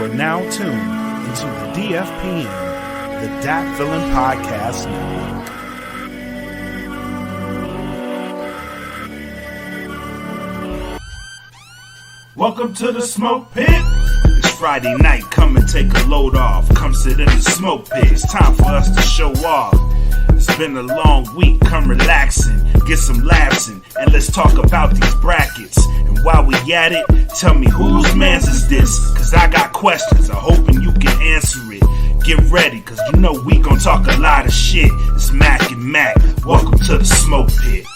are now tuned into the DFPN, the Dat Villain Podcast Network. Welcome to the Smoke Pit. It's Friday night, come and take a load off. Come sit in the smoke pit, it's time for us to show off. It's been a long week, come relaxing, get some laughs in, and let's talk about these brackets. And while we at it, tell me whose man's is this? Cause I got questions, I'm hoping you can answer it. Get ready, cause you know we gon' talk a lot of shit. It's Mac and Mac, welcome to the Smoke Pit.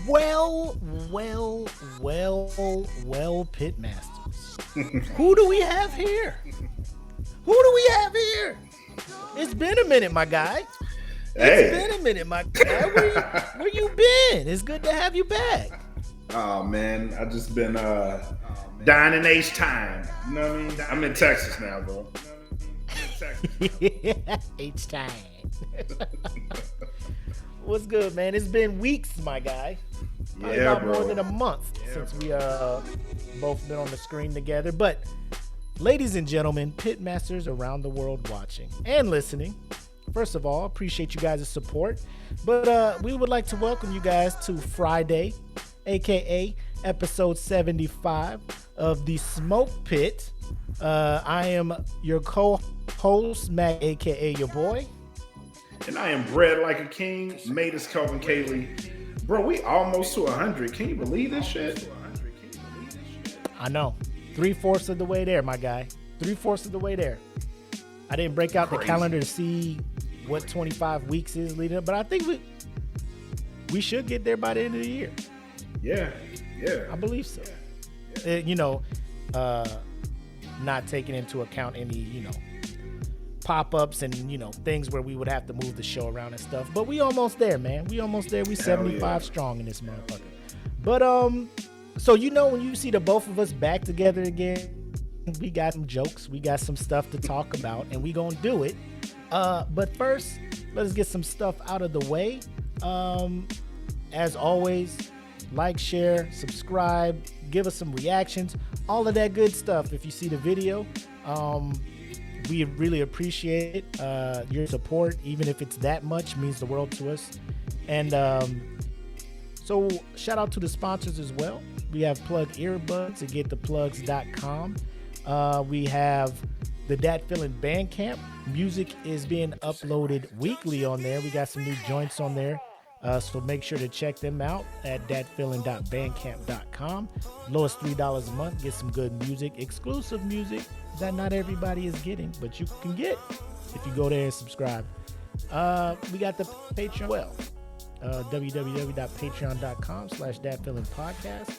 Well, Pitmasters. Who do we have here? It's been a minute, my guy. It's been a minute, my guy. Where you been? It's good to have you back. Oh, man. I just been dying in H-time. You know what I mean? I'm in Texas now, bro. H-time. What's good, man? It's been weeks, my guy. About more than a month since we both been on the screen together. But, ladies and gentlemen, Pitmasters around the world watching and listening. First of all, appreciate you guys' support. But we would like to welcome you guys to Friday, a.k.a. episode 75 of the Smoke Pit. I am your co-host, Mac, a.k.a. your boy. And I am bred like a king, made as Kelvin Cayley. Bro, we almost to 100. Can you believe this shit? I know. 3/4 of the way there, my guy. 3/4 of the way there. I didn't break out the calendar to see what 25 weeks is leading up, but I think we should get there by the end of the year. Yeah. I believe so. Not taking into account any, pop-ups and things where we would have to move the show around and stuff, but we almost there, man. We 75 strong in this motherfucker. But so when you see the both of us back together again, we got some jokes, we got some stuff to talk about, and we gonna do it. But first, let's get some stuff out of the way. As always, like, share, subscribe, give us some reactions, all of that good stuff. If you see the video, we really appreciate it. Your support, even if it's that much, means the world to us. And so shout out to the sponsors as well. We have Plug Earbuds at gettheplugs.com. We have the Dat Villain Bandcamp. Music is being uploaded weekly on there. We got some new joints on there. So make sure to check them out at datvillain.bandcamp.com. Lowest $3 a month. Get some good music, exclusive music that not everybody is getting, but you can get if you go there and subscribe. We got the Patreon well. www.patreon.com/datvillainpodcast.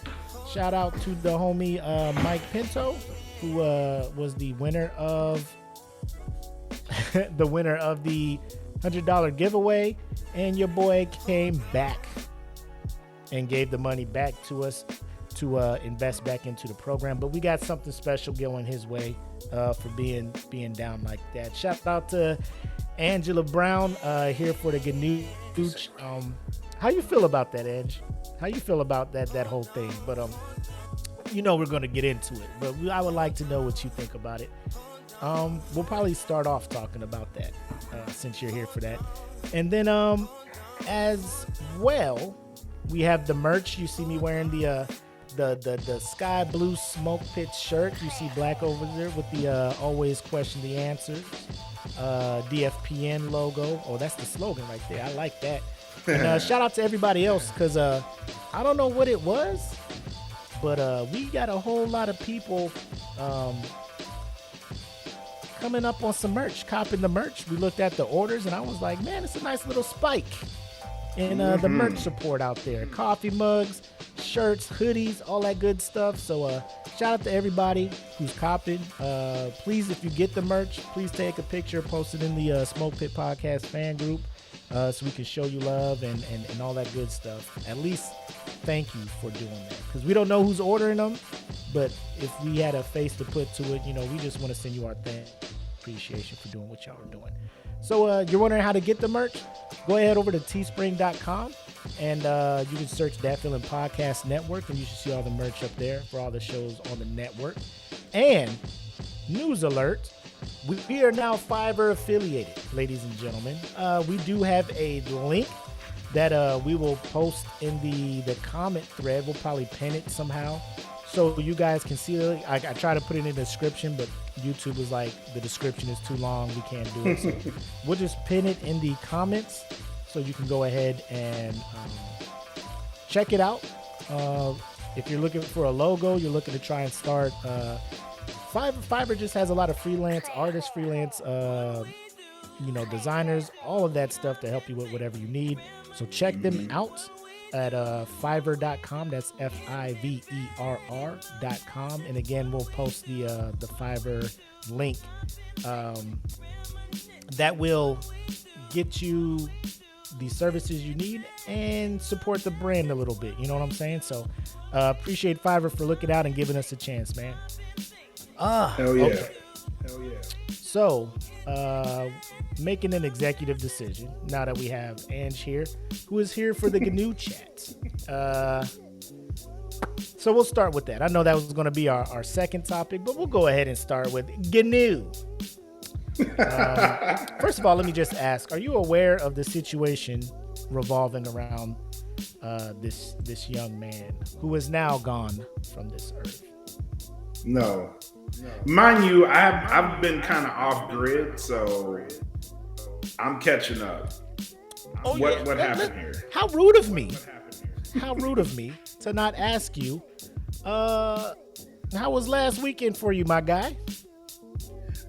Shout out to the homie Mike Pinto, who was the winner of the $100 giveaway, and your boy came back and gave the money back to us to invest back into the program. But we got something special going his way for being down like that. Shout out to Angela Brown here for the good news. How you feel about that, Ange? How you feel about that whole thing? But we're gonna get into it, but I would like to know what you think about it. We'll probably start off talking about that since you're here for that. And then as well, we have the merch. You see me wearing the sky blue Smoke Pit shirt. You see Black over there with the always question the answers DFPN logo. Oh, that's the slogan right there. I like that. And shout out to everybody else, because I don't know what it was, but we got a whole lot of people coming up on some merch, copping the merch. We looked at the orders and I was like, man, it's a nice little spike in the merch support out there. Coffee mugs, shirts, hoodies, all that good stuff. So shout out to everybody who's copping. Please, if you get the merch, please take a picture, post it in the Smoke Pit Podcast fan group so we can show you love and all that good stuff. At least thank you for doing that, because we don't know who's ordering them, but if we had a face to put to it, we just want to send you our appreciation for doing what y'all are doing. So you're wondering how to get the merch? Go ahead over to teespring.com. And you can search That Feeling Podcast Network, and you should see all the merch up there for all the shows on the network. And news alert, we are now Fiverr affiliated, ladies and gentlemen. We do have a link that we will post in the comment thread. We'll probably pin it somehow so you guys can see it. I try to put it in the description, but YouTube was like, the description is too long, we can't do it. So we'll just pin it in the comments so you can go ahead and check it out. If you're looking for a logo, you're looking to try and start, Fiverr just has a lot of freelance artists, freelance designers, all of that stuff to help you with whatever you need. So check them out at Fiverr.com. That's Fiverr.com. And again, we'll post the Fiverr link that will get you the services you need and support the brand a little bit. You know what I'm saying? So appreciate Fiverr for looking out and giving us a chance, man. Hell yeah. Okay. Hell yeah. So, making an executive decision now that we have Ange here, who is here for the GNU chat. So we'll start with that. I know that was going to be our second topic, but we'll go ahead and start with GNU. First of all, let me just ask, are you aware of the situation revolving around this young man who is now gone from this earth? No. Mind you, I've been kind of off grid, so I'm catching up. Oh, what happened here? How rude of me. How rude of me to not ask you. How was last weekend for you, my guy?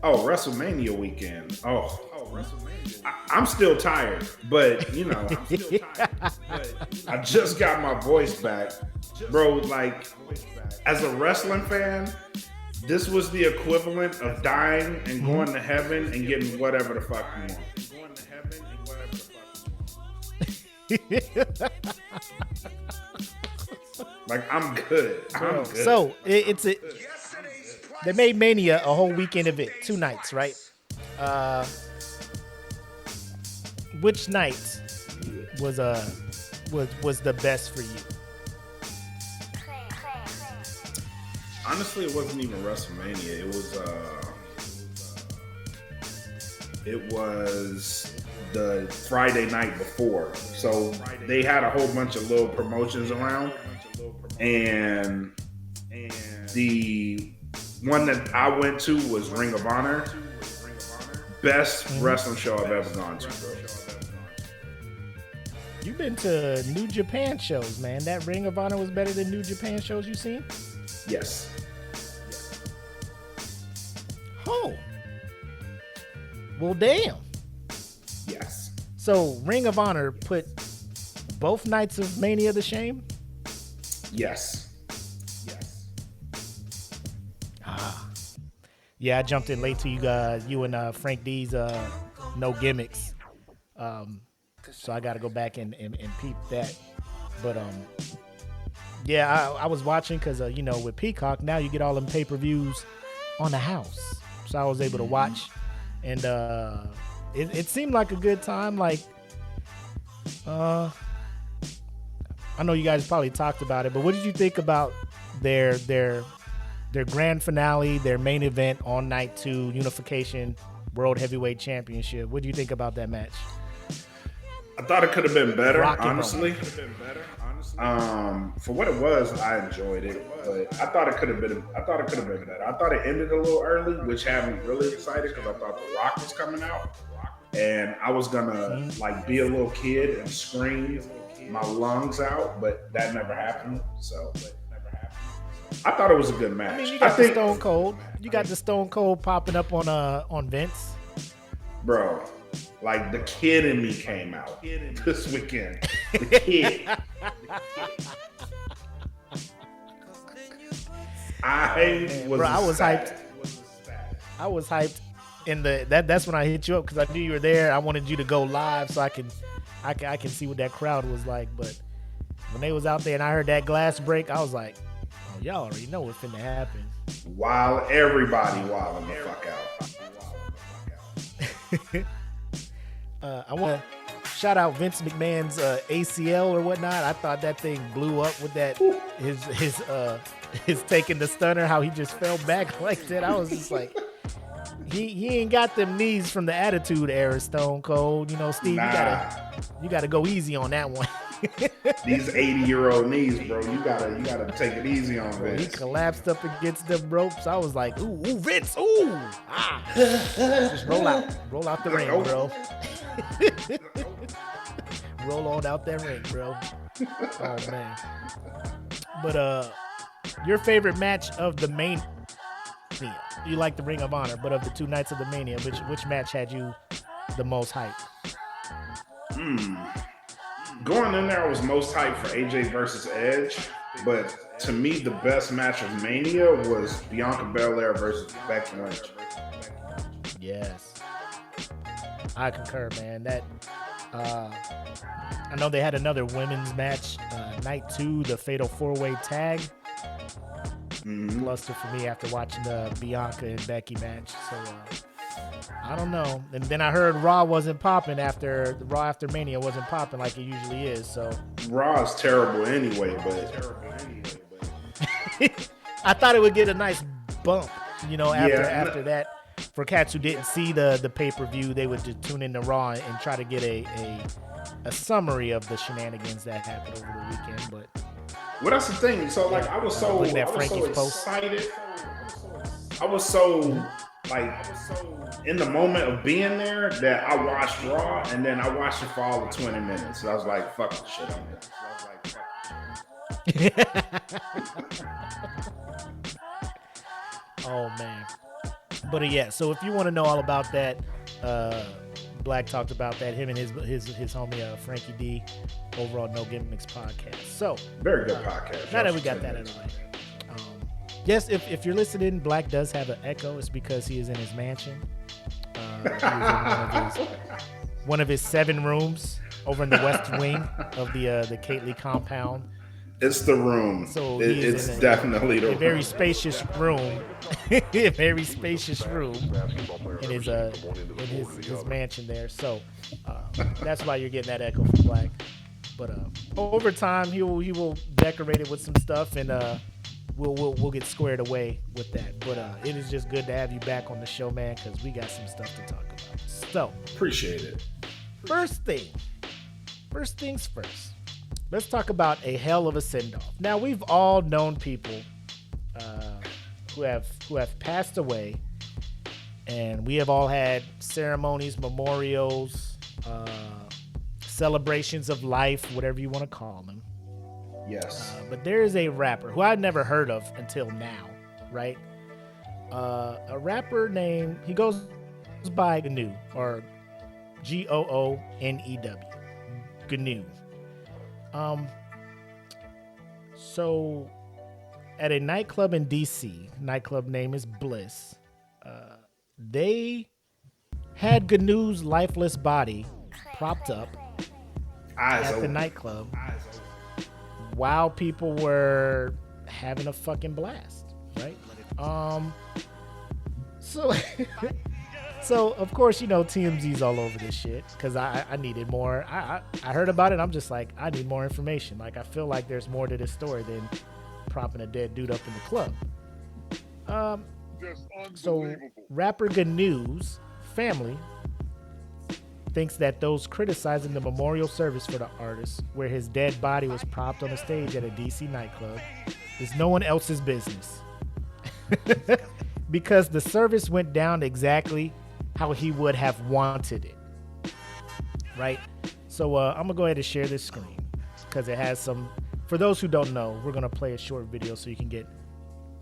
Oh, WrestleMania weekend. I'm still tired, but I just got my voice back. Bro, like, as a wrestling fan, this was the equivalent of dying and going to heaven and getting whatever the fuck you want. Like, I'm good. I'm good. So they made Mania a whole weekend event, 2 nights, right? Which night was the best for you? Honestly, it wasn't even WrestleMania. It was the Friday night before. So they had a whole bunch of little promotions around, and the one that I went to was Ring of Honor. Best wrestling show I've ever gone to, bro. You've been to New Japan shows, man. That Ring of Honor was better than New Japan shows you've seen? Yes. Oh. Well, damn. Yes. So Ring of Honor put both nights of Mania to shame? Yes. Yeah, I jumped in late to you and Frank D's No Gimmicks. So I got to go back and peep that. But yeah, I was watching because with Peacock now you get all them pay-per-views on the house. So I was able to watch, and it seemed like a good time. Like, I know you guys probably talked about it, but what did you think about their grand finale, their main event on night 2, Unification World Heavyweight Championship? What do you think about that match? I thought it could have been better, Rock and honestly. For what it was, I enjoyed it, but I thought it could have been better. I thought it ended a little early, which had me really excited because I thought The Rock was coming out, and I was gonna be a little kid and scream my lungs out, but that never happened. So I thought it was a good match. I mean, you got the Stone Cold. You got the Stone Cold popping up on Vince. Bro, like, the kid in me came out this weekend. The kid. I was hyped. I was hyped that's when I hit you up because I knew you were there. I wanted you to go live so I can see what that crowd was like. But when they was out there and I heard that glass break, I was like, oh, y'all already know what's finna happen. While everybody wilding the fuck out. I want to shout out Vince McMahon's ACL or whatnot. I thought that thing blew up with that his taking the stunner, how he just fell back like that. I was just like, he ain't got them knees from the Attitude Era, Stone Cold. You know, Steve, you gotta go easy on that one. These 80-year-old knees, bro. You gotta take it easy on Vince. He collapsed up against them ropes. I was like, ooh, Vince, ooh, just roll out the ring, bro. Roll on out that ring, bro. Oh man. But your favorite match of the Mania? You like the Ring of Honor, but of the 2 nights of the Mania, which match had you the most hype? Going in there, I was most hyped for AJ versus Edge, but to me, the best match of Mania was Bianca Belair versus Becky Lynch. Yes, I concur, man. That I know they had another women's match, night 2, the Fatal 4-Way Tag. Cluster for me after watching the Bianca and Becky match. So I don't know. And then I heard Raw wasn't popping after Mania wasn't popping like it usually is. So Raw is terrible anyway, but I thought it would get a nice bump, you know, after that. For cats who didn't see the pay-per-view, they would just tune into Raw and try to get a summary of the shenanigans that happened over the weekend. But well, that's the thing. So like, I was so excited. I was so like in the moment of being there that I watched Raw, and then I watched it for all of 20 minutes. So I was like, fuck the shit on this. Oh man. But yeah, so if you want to know all about that, Blak talked about that, him and his homie Frankie D over on No Gimmicks podcast. So very good podcast. Now that we got that out of the way. Yes, if you're listening, Blak does have an echo. It's because he is in his mansion. He is in one of his 7 rooms over in the west wing of the Kately compound. It's the room. So it's definitely the very spacious room. A very spacious room in his mansion there. So that's why you're getting that echo from Blak. But over time, he will decorate it with some stuff, and we'll get squared away with that. But it is just good to have you back on the show, man, because we got some stuff to talk about. So appreciate it. First things first. Let's talk about a hell of a send-off. Now, we've all known people who have passed away, and we have all had ceremonies, memorials, celebrations of life, whatever you want to call them. Yes. But there is a rapper who I'd never heard of until now, right? A rapper named, he goes by GNU, or Goonew. GNU. So at a nightclub in DC, nightclub name is Bliss, they had GNU's lifeless body propped up at the nightclub while people were having a fucking blast, right? So of course, you know, TMZ's all over this shit because I needed more. I heard about it. I'm just like, I need more information. Like, I feel like there's more to this story than propping a dead dude up in the club. So rapper GNU's family thinks that those criticizing the memorial service for the artist, where his dead body was propped on a stage at a DC nightclub, is no one else's business. Because the service went down exactly how he would have wanted it. Right? So I'm going to go ahead and share this screen because it has some, for those who don't know, we're going to play a short video so you can get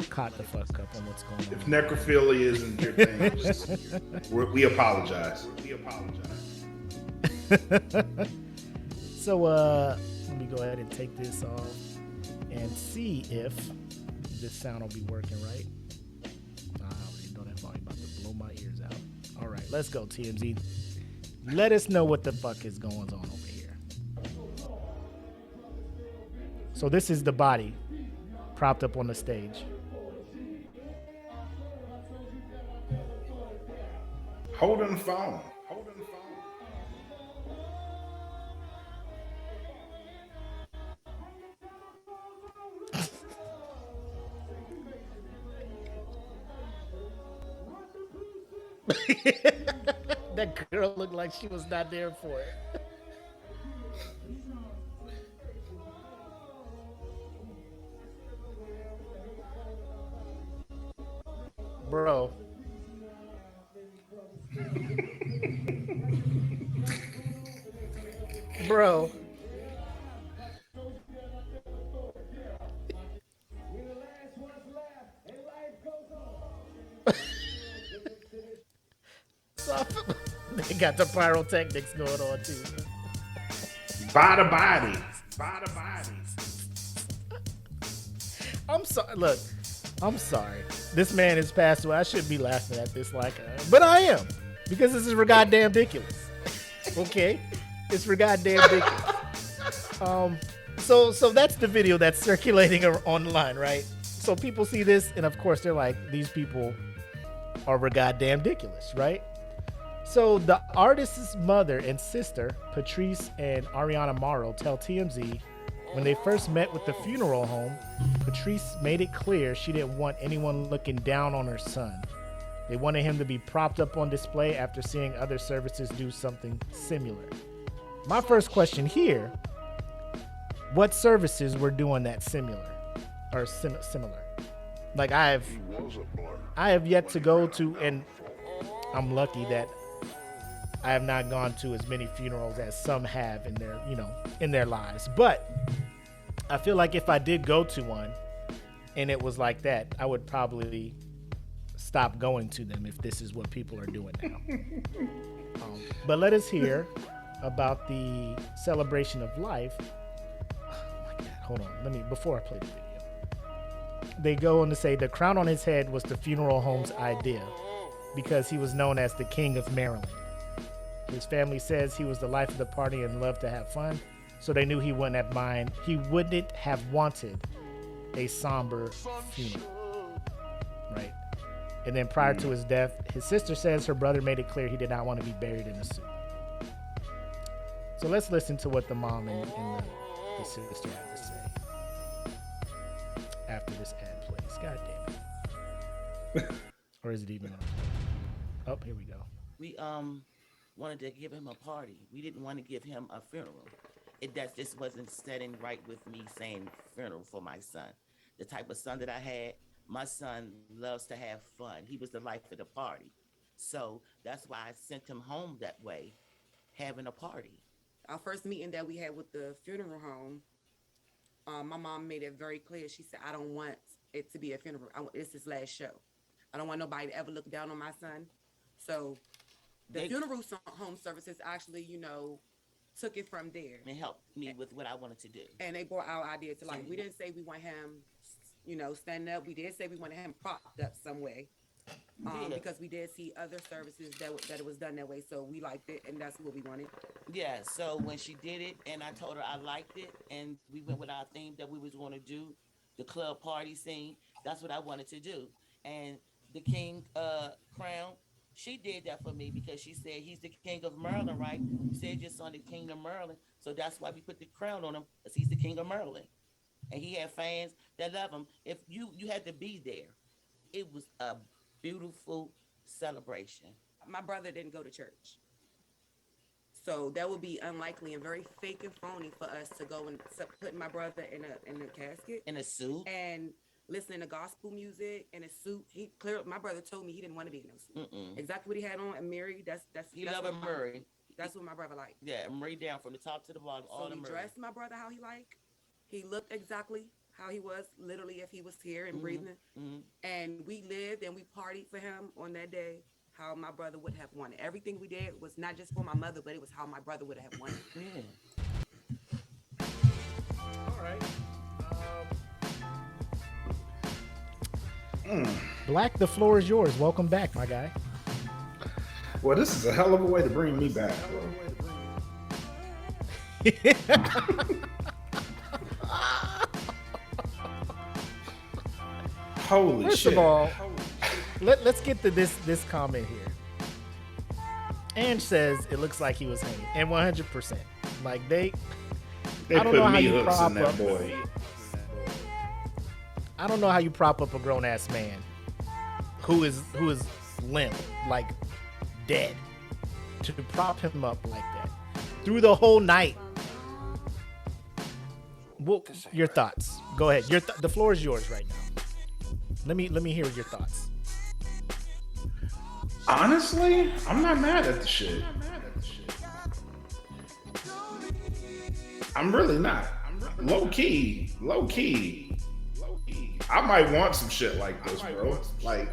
caught the fuck up on what's going on. If necrophilia isn't your thing, we apologize. So let me go ahead and take this off and see if this sound will be working right. I already know that volume about to blow my ears out. All right, let's go, TMZ. Let us know what the fuck is going on over here. So this is the body propped up on the stage. Holding the phone. That girl looked like she was not there for it. Bro. Bro. So, they got the pyrotechnics going on too. Bada body. Bada body. I'm sorry. Look, I'm sorry. This man has passed away. I shouldn't be laughing at this but I am, because this is goddamn ridiculous. Okay, it's goddamn ridiculous. So that's the video that's circulating online, right? So people see this, and of course they're like, these people are goddamn ridiculous, right? So the artist's mother and sister, Patrice and Ariana Morrow, tell TMZ when they first met with the funeral home, Patrice made it clear she didn't want anyone looking down on her son. They wanted him to be propped up on display after seeing other services do something similar. My first question here, what services were doing that similar? Like I have yet to go to, and I'm lucky that I have not gone to as many funerals as some have in their lives. But I feel like if I did go to one and it was like that, I would probably stop going to them if this is what people are doing now. But let us hear about the celebration of life. Oh my God, hold on. Before I play the video. They go on to say the crown on his head was the funeral home's idea because he was known as the King of Maryland. His family says he was the life of the party and loved to have fun, so they knew he wouldn't have wanted a somber funeral, right? And then prior to his death, his sister says her brother made it clear he did not want to be buried in a suit. So let's listen to what the mom and the sister had to say after this ad plays. God damn it. Or is it even on? Oh, here we go. We wanted to give him a party. We didn't want to give him a funeral. That just wasn't setting right with me saying funeral for my son. The type of son that I had, my son loves to have fun. He was the life of the party. So that's why I sent him home that way, having a party. Our first meeting that we had with the funeral home, my mom made it very clear. She said, I don't want it to be a funeral. It's his last show. I don't want nobody to ever look down on my son. So the funeral home services actually, took it from there. And helped me with what I wanted to do. And they brought our idea to life. We didn't say we want him, standing up. We did say we wanted him propped up some way. Because we did see other services that it was done that way. So we liked it, and that's what we wanted. Yeah, so when she did it, and I told her I liked it, and we went with our theme that we was going to do, the club party scene, that's what I wanted to do. And the king crown, she did that for me because she said he's the king of Maryland, right? You said your son the king of Maryland, so that's why we put the crown on him, because he's the king of Maryland. And he had fans that love him. If you had to be there, it was a beautiful celebration. My brother didn't go to church. So that would be unlikely and very fake and phony for us to go and put my brother in a casket. In a suit. And listening to gospel music in a suit. My brother told me he didn't want to be in no suit. Exactly what he had on, and Mary, that's he loved Murray. That's what my brother liked. Yeah, Murray down from the top to the bottom. So he dressed my brother how he liked. He looked exactly how he was, literally, if he was here and breathing. And we lived and we partied for him on that day how my brother would have wanted. Everything we did was not just for my mother, but it was how my brother would have wanted. All right. Blak, the floor is yours. welcome back, my guy. Well, this is a hell of a way to bring me back, bro. Holy First shit. of all, let's get to this comment here. Ange says it looks like he was hanging, and 100%. Like they I don't put know how meat you hooks prop in that up. boy. I don't know how you prop up a grown ass man who is limp. Like dead to prop him up like that through the whole night. Well, your thoughts. Go ahead. The floor is yours right now. Let me hear your thoughts. Honestly, I'm not mad at the shit. I'm really not. Low key. I might want some shit like this, bro. Like,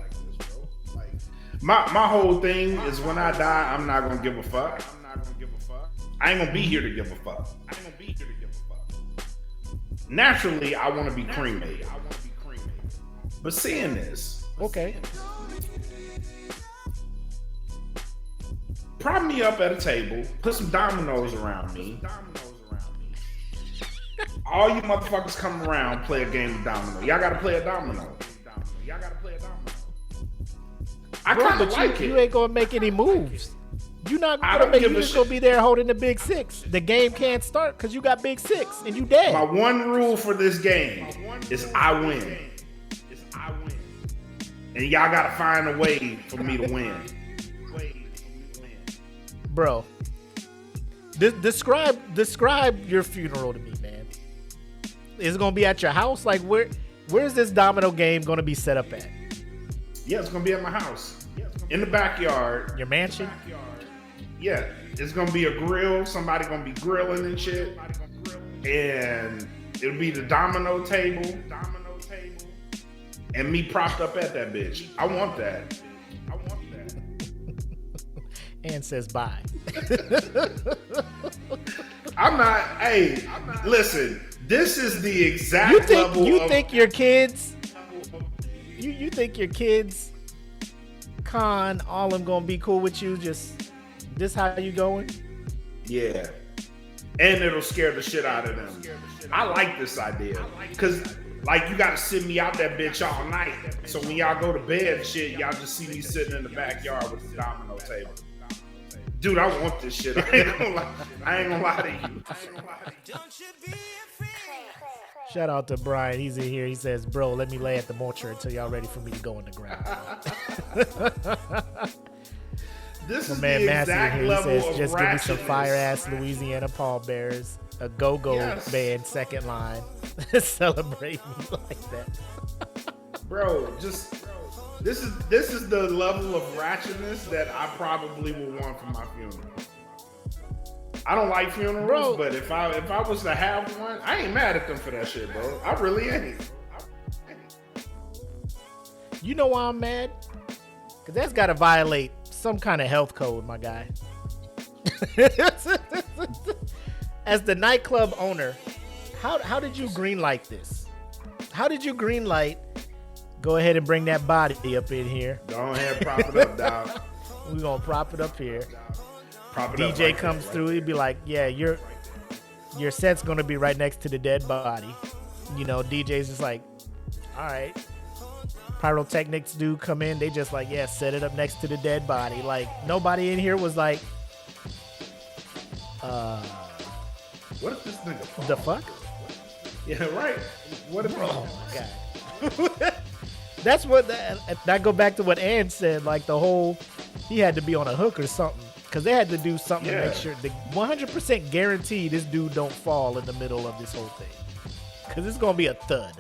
my whole thing is when I die, I'm not gonna give a fuck. I ain't gonna be here to give a fuck. Naturally, I want to be cremated. But seeing this, Okay. prop me up at a table, put some dominoes around me. All you motherfuckers come around, play a game of domino. Y'all gotta play a domino. I kind of like You it. ain't gonna make any moves. You're not I gonna don't make. give You a just shit. gonna be there holding the big six. The game can't start because you got big six and you dead. My one rule for this game is I win. And y'all gotta find a way for me to win. Bro, describe your funeral to me, man. Is it gonna be at your house? Like where's this domino game gonna be set up at? Yeah, it's gonna be at my house. In the backyard. Your mansion? Yeah, it's gonna be a grill. Somebody gonna be grilling and shit. And it'll be the domino table. And me propped up at that bitch. I want that. And says bye. Listen, this is the exact You level think your kids you think your kids Con, all them gonna be cool with you, just this how you going? Yeah. And it'll scare the shit out of them. I like this idea. Cause like you gotta sit me out that bitch all night. So when y'all go to bed and shit, y'all just see me sitting in the backyard with the domino table. Dude, I want this shit. I ain't gonna lie to you. Shout out to Brian. He's in here. He says, bro, let me lay at the mortuary until y'all ready for me to go in the ground. This is man the Massey exact here. He level says, of just give me some ratchetness. fire ass Louisiana pallbearers, a go-go Yes. band second line. Celebrate me like that. Bro, just this is the level of ratchetness that I probably would want for my funeral. I don't like funerals, Bro. but if I was to have one, I ain't mad at them for that shit, bro. I really ain't. You know why I'm mad? Because that's got to violate some kind of health code, my guy. As the nightclub owner, how did you greenlight this? How did you greenlight? Go ahead and bring that body up in here. Go ahead, prop it up, dog. We're going to prop it up here. Prop it up DJ right comes there, through, he'd be like, yeah, your set's going to be right next to the dead body. You know, DJ's just like, all right. Pyrotechnics do come in, they just like, yeah, set it up next to the dead body. Like, nobody in here was like, What if this nigga fall? the fuck? Yeah, right. What if Oh my God. That's what that go back to what Ann said, like the whole, he had to be on a hook or something. Because they had to do something to make sure, the 100% guarantee this dude don't fall in the middle of this whole thing. Because it's going to be a thud.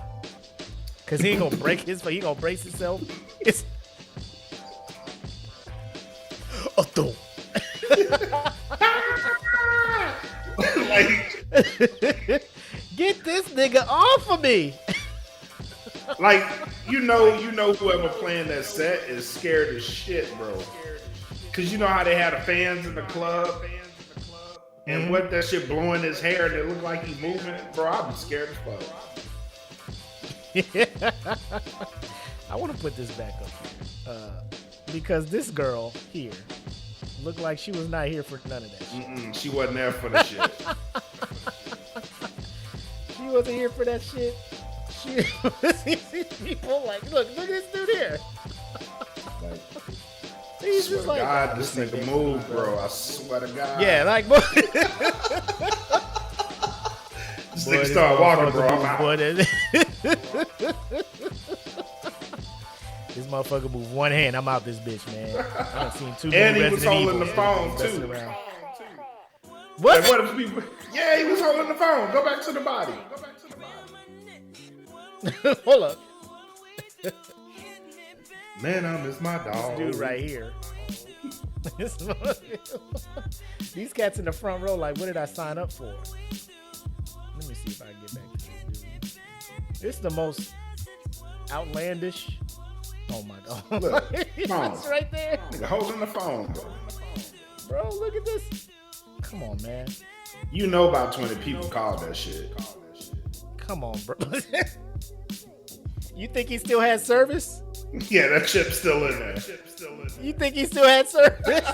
Because he ain't going to break he going to brace himself. It's a thud. like Get this nigga off of me. Like, you know whoever playing that set is scared as shit, bro. Cause you know how they had the fans in the club and what that shit blowing his hair and it look like he's moving, bro. I'd be scared as fuck. I want to put this back up here. Because this girl here looked like she was not here for none of that shit. She wasn't there for the shit. She wasn't here for that shit. People like, look at this dude here. He's just like, God, this nigga move, bro. I swear to God. yeah, like, This nigga start walking, bro. I'm out. This This motherfucker moved one hand. I'm out this bitch, man. I done seen too And many he was Resident holding the Evils phone messing too. around. What? What? What if people? Yeah, he was holding the phone. Go back to the body. Hold up. Man, I miss my dog. Dude right here. These cats in the front row like, what did I sign up for? Let me see if I can get back to this dude. It's the most outlandish. Oh my God. Look, It's come on. right there. Nigga holding the phone. Bro, look at this. Come on, man. You know about 20 people called that shit. Come on, bro. You think he still had service? Yeah, that chip's still in there. You think he still had service?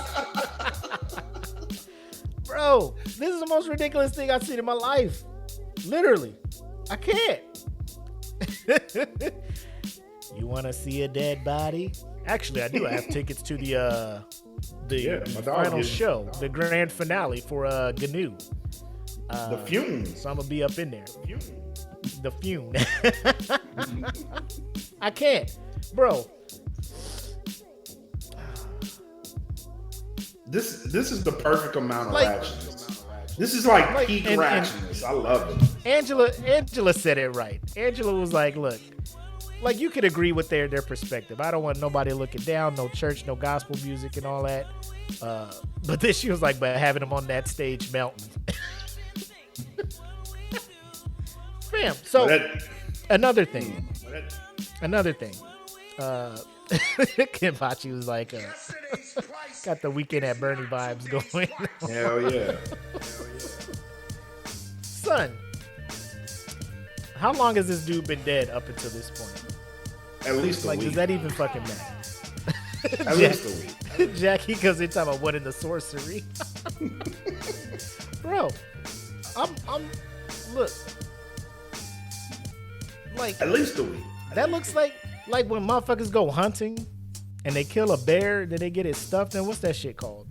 Bro, this is the most ridiculous thing I've seen in my life. Literally. I can't. You want to see a dead body? Actually, I do. I have tickets to the my dog final is- show, the grand finale for GNU. The fumes. So I'm going to be up in there. The fume. I can't. Bro. This is the perfect amount of Like- ratchetness. This is like peak and- ratchetness. I love it. Angela said it right. Angela was like, look, like you could agree with their perspective. I don't want nobody looking down, no church, no gospel music and all that. But then she was like, but having him on that stage melting. Fam, so another thing. Kenpachi was like, got the Weekend at Bernie vibes going. Hell yeah. Son, how long has this dude been dead up until this point? At least a Like, week. does that even fucking matter? At least a week. Jackie, because they're talking about what in the sorcery. Bro, I'm look. Like, At least a week. that looks like when motherfuckers go hunting and they kill a bear, then they get it stuffed in. What's that shit called?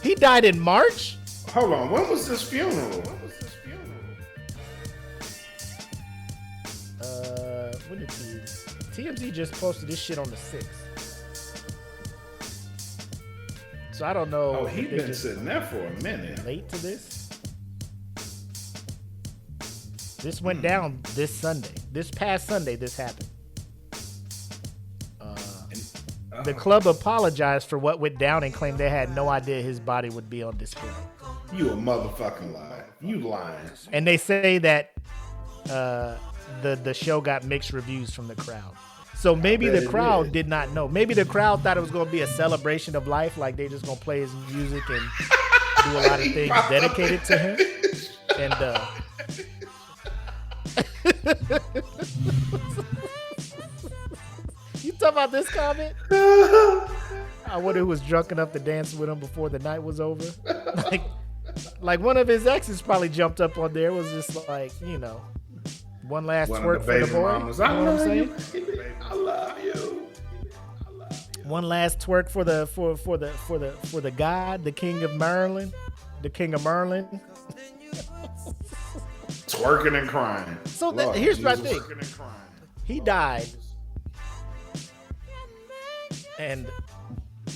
He died in March? Hold on. When was this funeral? When did TMZ just posted this shit on the 6th. So I don't know. Oh, if he's they been just sitting there for a minute. late to this. This went down this Sunday. This past Sunday, this happened. The club apologized for what went down and claimed they had no idea his body would be on display. You a motherfucking lie. You lying. And they say that the show got mixed reviews from the crowd. So maybe bet the it crowd did. did not know. Maybe the crowd thought it was going to be a celebration of life, like they just going to play his music and do a lot of things dedicated to him. And you talk about this comment? I wonder who was drunk enough to dance with him before the night was over. Like one of his exes probably jumped up on there, was just like, one last One twerk of the for the baby boy. mamas. You know what I'm I saying? love you, baby. I love you. One last twerk for the God, the King of Maryland, the King of Merlin. Twerking and crying. So Lord, here's my Jesus. thing. Twerking and crying. He died, and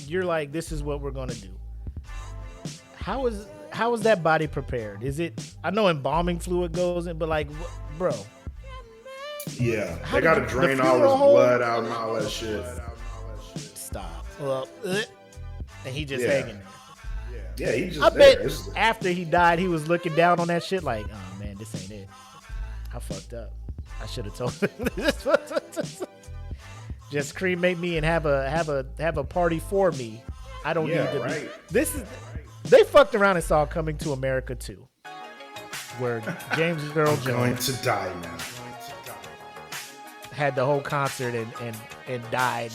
you're like, this is what we're gonna do. How is that body prepared? Is it? I know embalming fluid goes in, but like, bro, Yeah, How they got to did the drain all funeral his home- blood out and all that shit. stop. Well, and he just Yeah. hanging there. Yeah, he just I there. bet It's- after he died, he was looking down on that shit like, oh man, this ain't it. I fucked up. I should have told him. Just cremate me and have a party for me. I don't Yeah, need to right. be. This is. They fucked around and saw Coming to America 2, where James Earl going Jones to die now. had the whole concert and died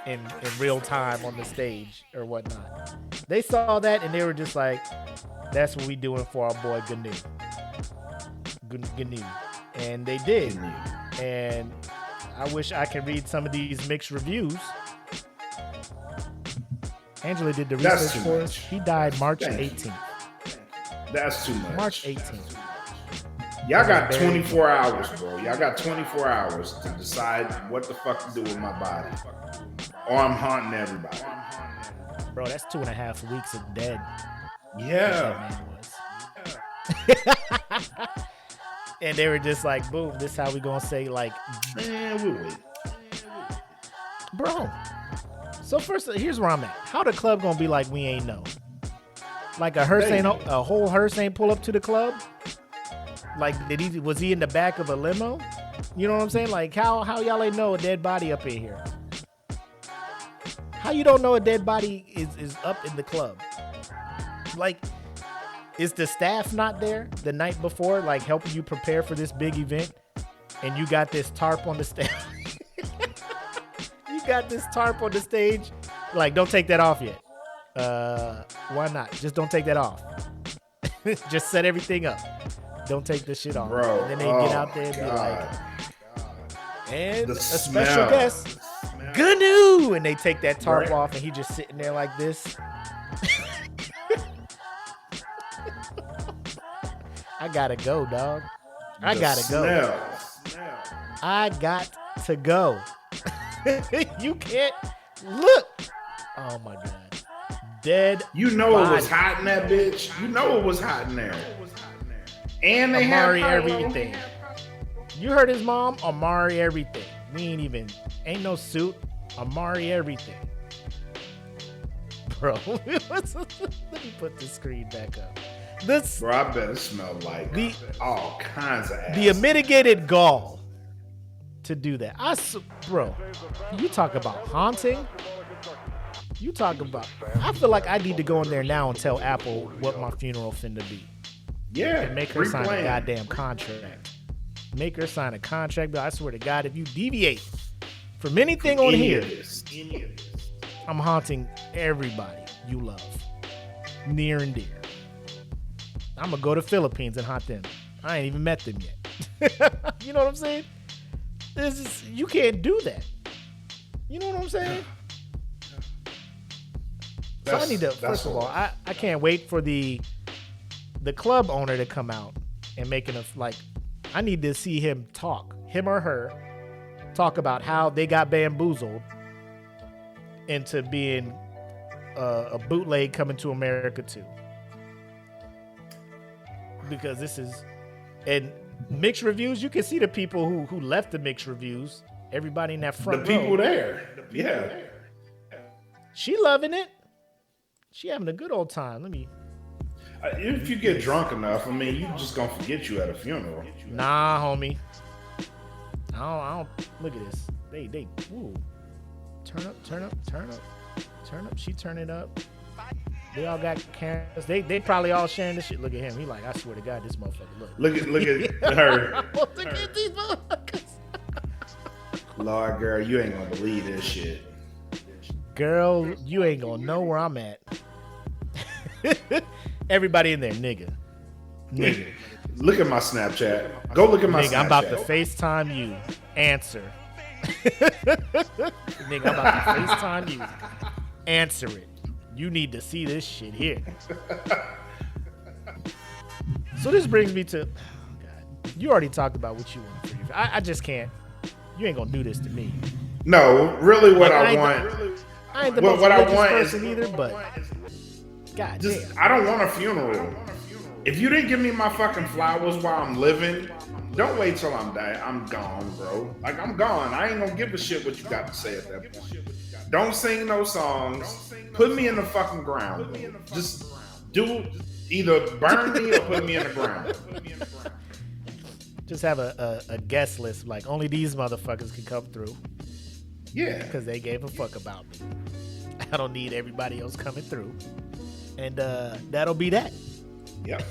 in real time on the stage or whatnot. They saw that and they were just like, that's what we doing for our boy GNU. GNU. And they did. And I wish I could read some of these mixed reviews. Angela did the That's research too for much. us. He died March Thank you. Y'all got 24 hours, bro. Y'all got 24 hours to decide what the fuck to do with my body. Or I'm haunting everybody. Bro, that's 2.5 weeks of dead. Yeah. And they were just like, boom, this is how we gonna say, like, Man, we'll wait. bro. So first, here's where I'm at. How the club gonna be like we ain't know? Like a whole hearse ain't pull up to the club? Like, was he in the back of a limo? You know what I'm saying? Like, how y'all ain't know a dead body up in here? How you don't know a dead body is up in the club? Like, is the staff not there the night before, like helping you prepare for this big event? And you got this tarp on the stage. You got this tarp on the stage. Like, don't take that off yet. Why not? Just don't take that off. Just set everything up. Don't take this shit off. Bro, and then they get out there and be like, and The a smell. special guest, Gnu, and they take that tarp off, and he just sitting there like this. I gotta go, dog. I gotta go. I got to go. You can't look. Oh my god, dead. You know body. it was hot in that bitch. You know it was hot in there. And they Amari had everything. You heard his mom? Amari everything. We ain't no suit. Amari everything. Bro, let me put the screen back up. Bro, I bet it smelled like all kinds of ass. The unmitigated gall to do that. Bro, you talk about haunting. You talk about. I feel like I need to go in there now and tell Apple what my funeral finna be. Yeah, And make her sign a goddamn contract. Make her sign a contract. But I swear to God, if you deviate from anything on here, I'm haunting everybody you love, near and dear. I'm gonna go to Philippines and haunt them. I ain't even met them yet. You know what I'm saying? You can't do that. You know what I'm saying? So I need to. First of all, I can't wait for the club owner to come out and make I need to see him or her talk about how they got bamboozled into being a bootleg coming to America too. Because this is, and mixed reviews, you can see the people who left the mixed reviews. Everybody in that front row. The people there. Yeah. She loving it. She having a good old time. If you get drunk enough, I mean, you just gonna forget you at a funeral. Nah, homie. I don't look at this. They ooh. Turn up. She turn it up. They all got cameras. They probably all sharing this shit. Look at him. He like, I swear to God, this motherfucker look at her. Look at these motherfuckers. Lord, girl, you ain't gonna believe this shit. Girl, you ain't gonna know where I'm at. Everybody in there, nigga. Look at my Snapchat. Go look at my Snapchat. I'm about to FaceTime you. Answer. Nigga, I'm about to FaceTime you. Answer it. You need to see this shit here. So this brings me to, oh God, you already talked about what you want for you. I just can't. You ain't gonna do this to me. No, really, what I want. I ain't the most religious person either, but God damn. I don't want a funeral. If you didn't give me my fucking flowers while I'm living, don't wait till I'm dead. I'm gone, bro. Like, I'm gone. I ain't gonna give a shit what you got to say at that point. Don't sing no songs. Put me in the fucking ground, bro. Just either burn me or put me in the ground. Just have a guest list, like only these motherfuckers can come through. Yeah. Because they gave a fuck about me. I don't need everybody else coming through. And that'll be that. Yep.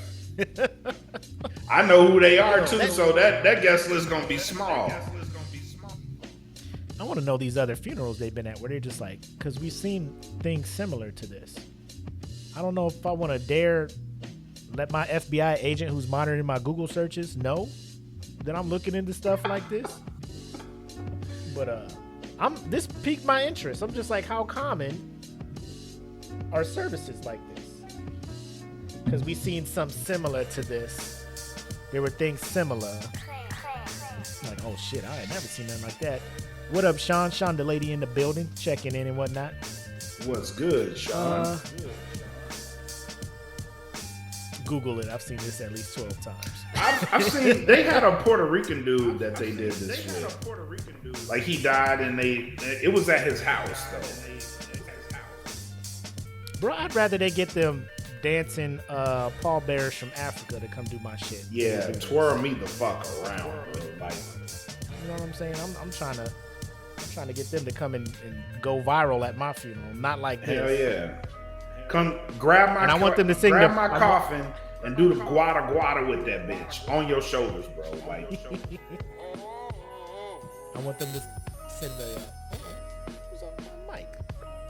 I know who they are too, so that guest list gonna be small. I want to know these other funerals they've been at where they're just like, because we've seen things similar to this. I don't know if I want to dare let my FBI agent who's monitoring my Google searches know that I'm looking into stuff like this. But this piqued my interest. I'm just like, how common are services like this? Because we've seen some similar to this there were things similar. Like, oh shit, I had never seen nothing like that. What up, Sean? Sean, the lady in the building, checking in and whatnot. What's good, Sean? Google it. I've seen this at least 12 times. I've seen they had a Puerto Rican dude that they did this with. Like he died and it was at his house though. Bro, I'd rather they get them dancing pallbearers from Africa to come do my shit. Yeah, twirl me the fuck around, bro. Like, you know what I'm saying? I'm trying to get them to come and go viral at my funeral. Not like this. Hell yeah. Come grab my. And I want them to sing my coffin and do the guada guada with that bitch on your shoulders, bro. Like, I want them to send the. Who's on my mic?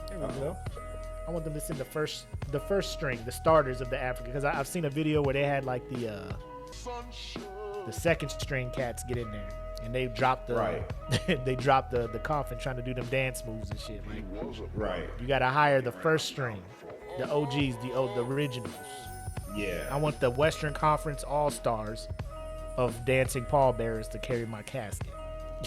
There we go. I want them to send the first string, the starters of the Africa, because I've seen a video where they had like the second string cats get in there. And they dropped the they dropped the coffin trying to do them dance moves and shit. Like, right. You gotta hire the first string, the OGs, the originals. Yeah. I want the Western Conference All-Stars of dancing pallbearers to carry my casket.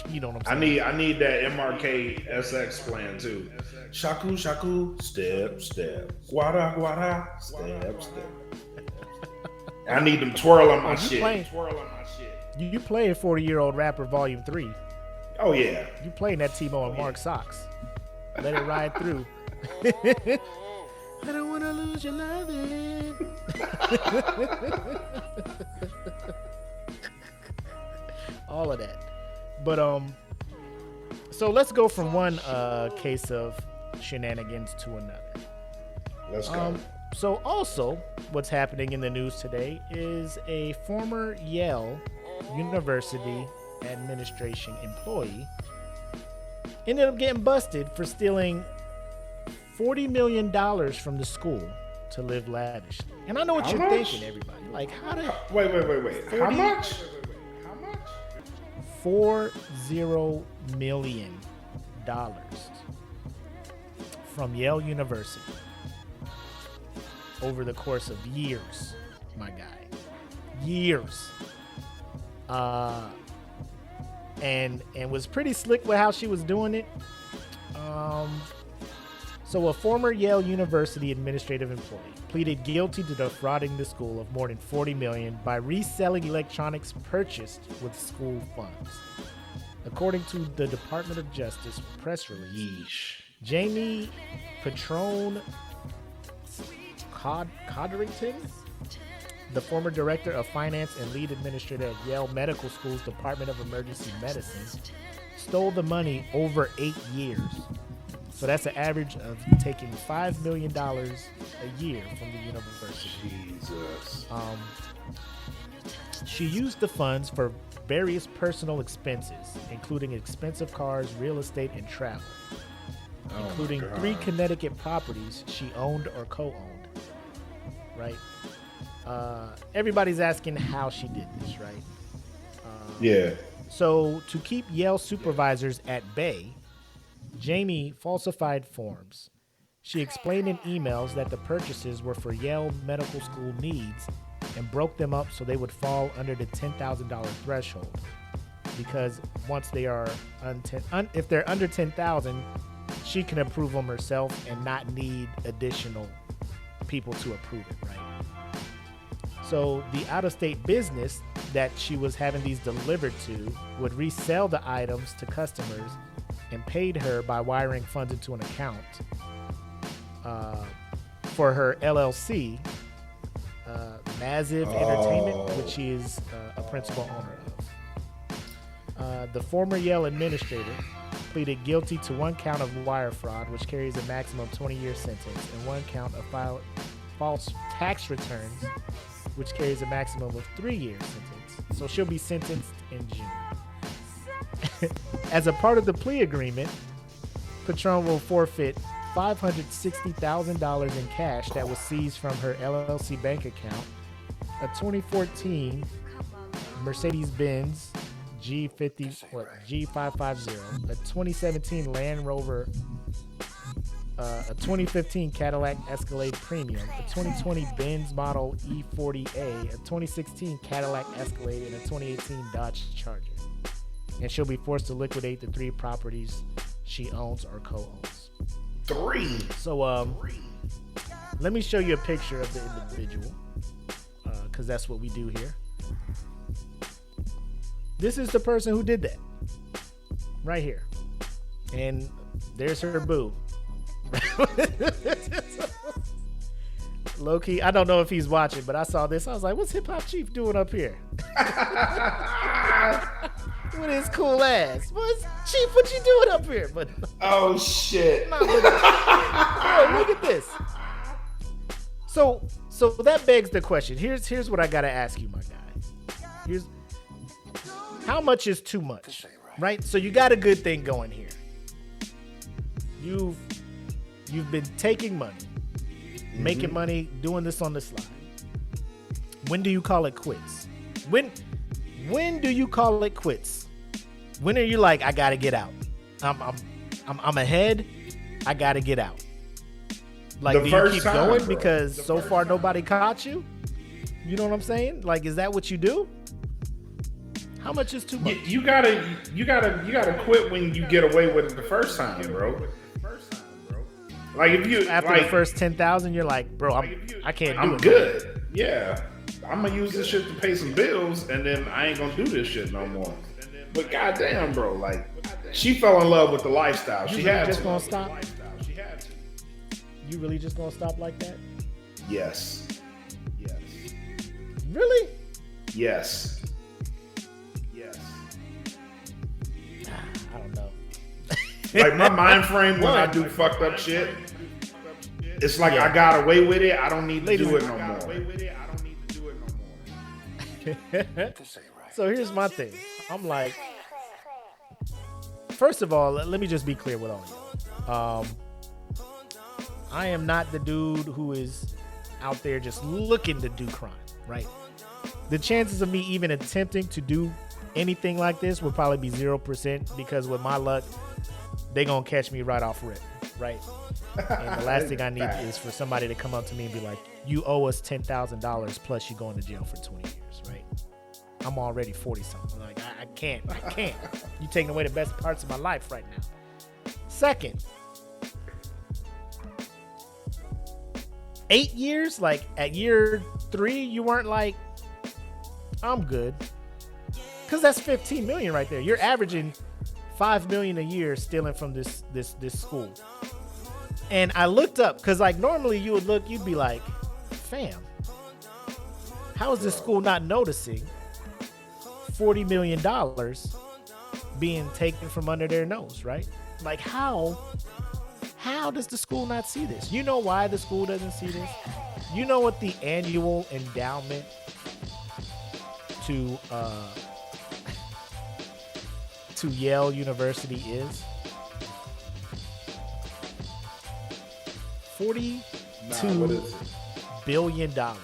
You know what I'm saying? I need that MRK SX plan too. Shaku shaku, step step, guada guada, step step. I need them twirling my shit. You playing 40-Year-Old Rapper Volume 3. Oh, yeah. You playing that Timo and Mark Socks. Let it ride through. I don't want to lose your loving. All of that. But, so let's go from one case of shenanigans to another. Let's go. So also, what's happening in the news today is a former Yale University administration employee ended up getting busted for stealing $40 million from the school to live lavishly. And I know what you're thinking, everybody. Like, how did... Wait. How much? $40 million from Yale University over the course of years, my guy. Years. And was pretty slick with how she was doing it. So a former Yale University administrative employee pleaded guilty to defrauding the school of more than $40 million by reselling electronics purchased with school funds. According to the Department of Justice press release, Jamie Patrone Codrington, the former director of finance and lead administrator at Yale Medical School's Department of Emergency Medicine, stole the money over 8 years. So that's an average of taking $5 million a year from the university. Jesus. She used the funds for various personal expenses, including expensive cars, real estate, and travel, including 3 Connecticut properties she owned or co-owned. Right? Everybody's asking how she did this, right? Yeah. So to keep Yale supervisors at bay, Jamie falsified forms. She explained in emails that the purchases were for Yale Medical School needs and broke them up so they would fall under the $10,000 threshold. Because once they are if they're under 10,000, she can approve them herself and not need additional people to approve it, right? So the out-of-state business that she was having these delivered to would resell the items to customers and paid her by wiring funds into an account for her LLC, Massive Entertainment, which she is a principal owner of. The former Yale administrator pleaded guilty to 1 count of wire fraud, which carries a maximum 20-year sentence, and 1 count of false tax returns, which carries a maximum of 3-year sentence. So she'll be sentenced in June. As a part of the plea agreement, Patron will forfeit $560,000 in cash that was seized from her LLC bank account, a 2014 Mercedes-Benz G550, a 2017 Land Rover a 2015 Cadillac Escalade Premium, a 2020 Benz Model E40A, a 2016 Cadillac Escalade, and a 2018 Dodge Charger. And she'll be forced to liquidate the 3 properties she owns or co-owns. 3. So, let me show you a picture of the individual, because that's what we do here. This is the person who did that, right here. And there's her boo. Low key, I don't know if he's watching, but I saw this. I was like, what's Hip Hop Chief doing up here? With his cool ass. Chief, what you doing up here? But oh shit. look at this. So that begs the question. Here's what I gotta ask you, my guy. How much is too much? Right? So you got a good thing going here. You've been taking money, making money, doing this on the slide. When do you call it quits? When do you call it quits? When are you like, I gotta get out? I'm ahead. I gotta get out. Like, do you keep going because so far nobody caught you? You know what I'm saying? Like, is that what you do? How much is too much? You gotta quit when you get away with it the first time, bro. Like if you after the first 10,000, you're like, bro, I can't do it. I'm good. Yeah, I'm gonna use this shit to pay some bills, and then I ain't gonna do this shit no more. But goddamn, bro, like she fell in love with the lifestyle. She had just to. Gonna stop? You really just gonna stop like that? Yes. Really? Yes. I don't know. Like my mind frame when I do fucked up shit, it's like I got away with it. I don't need to do it no more. So here's my thing. I'm like, first of all, let me just be clear with all y'all. I am not the dude who is out there just looking to do crime, right? The chances of me even attempting to do anything like this would probably be 0% because with my luck, they gonna catch me right off rip, right? And the last thing I need is for somebody to come up to me and be like, you owe us $10,000 plus you going to jail for 20 years, right? I'm already 40 something. Like, I can't. You taking away the best parts of my life right now. Second, 8 years, like at year 3, you weren't like, I'm good. Cause that's 15 million right there. You're averaging 5 million a year stealing from this school. And I looked up, because like normally you'd be like, fam, how is this school not noticing $40 million being taken from under their nose, right? Like how does the school not see this? You know why the school doesn't see this? You know what the annual endowment to Yale University is? $42 billion, my guy.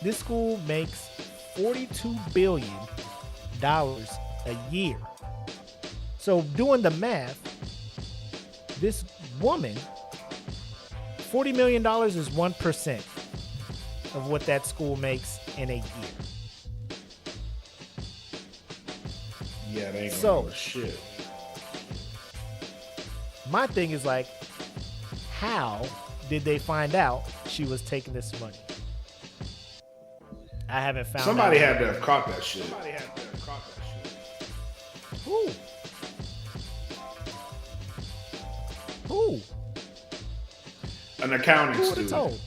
This school makes $42 billion a year. So doing the math, this woman, $40 million is 1% of what that school makes in a year. Yeah, they ain't gonna know shit. My thing is like, how did they find out she was taking this money? I haven't found Somebody out. had to have caught that shit. Who? An accounting Who would student. have told?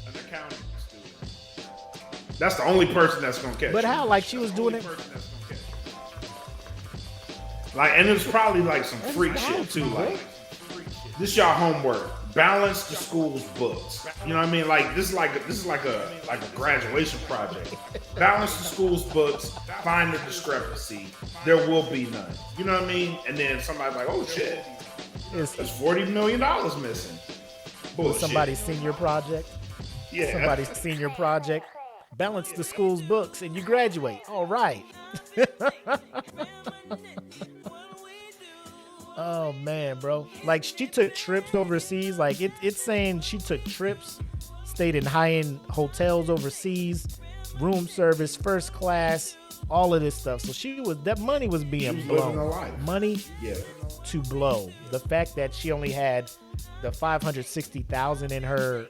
That's the only person that's gonna catch. But you. how? Like she was doing it. Like, and it's probably like some freak shit too. Like, this y'all homework. Balance the school's books. You know what I mean? Like this is like a graduation project. Balance the school's books. Find the discrepancy. There will be none. You know what I mean? And then somebody's like, "Oh shit, there's $40 million missing." Bullshit. Somebody's senior project. Yeah. Somebody's senior project. Balance the school's books and you graduate. All right. Oh man, bro. Like she took trips overseas. Like it's saying she took trips, stayed in high-end hotels overseas, room service, first class, all of this stuff. So that money was being blown. Money to blow. The fact that she only had the $560,000 in her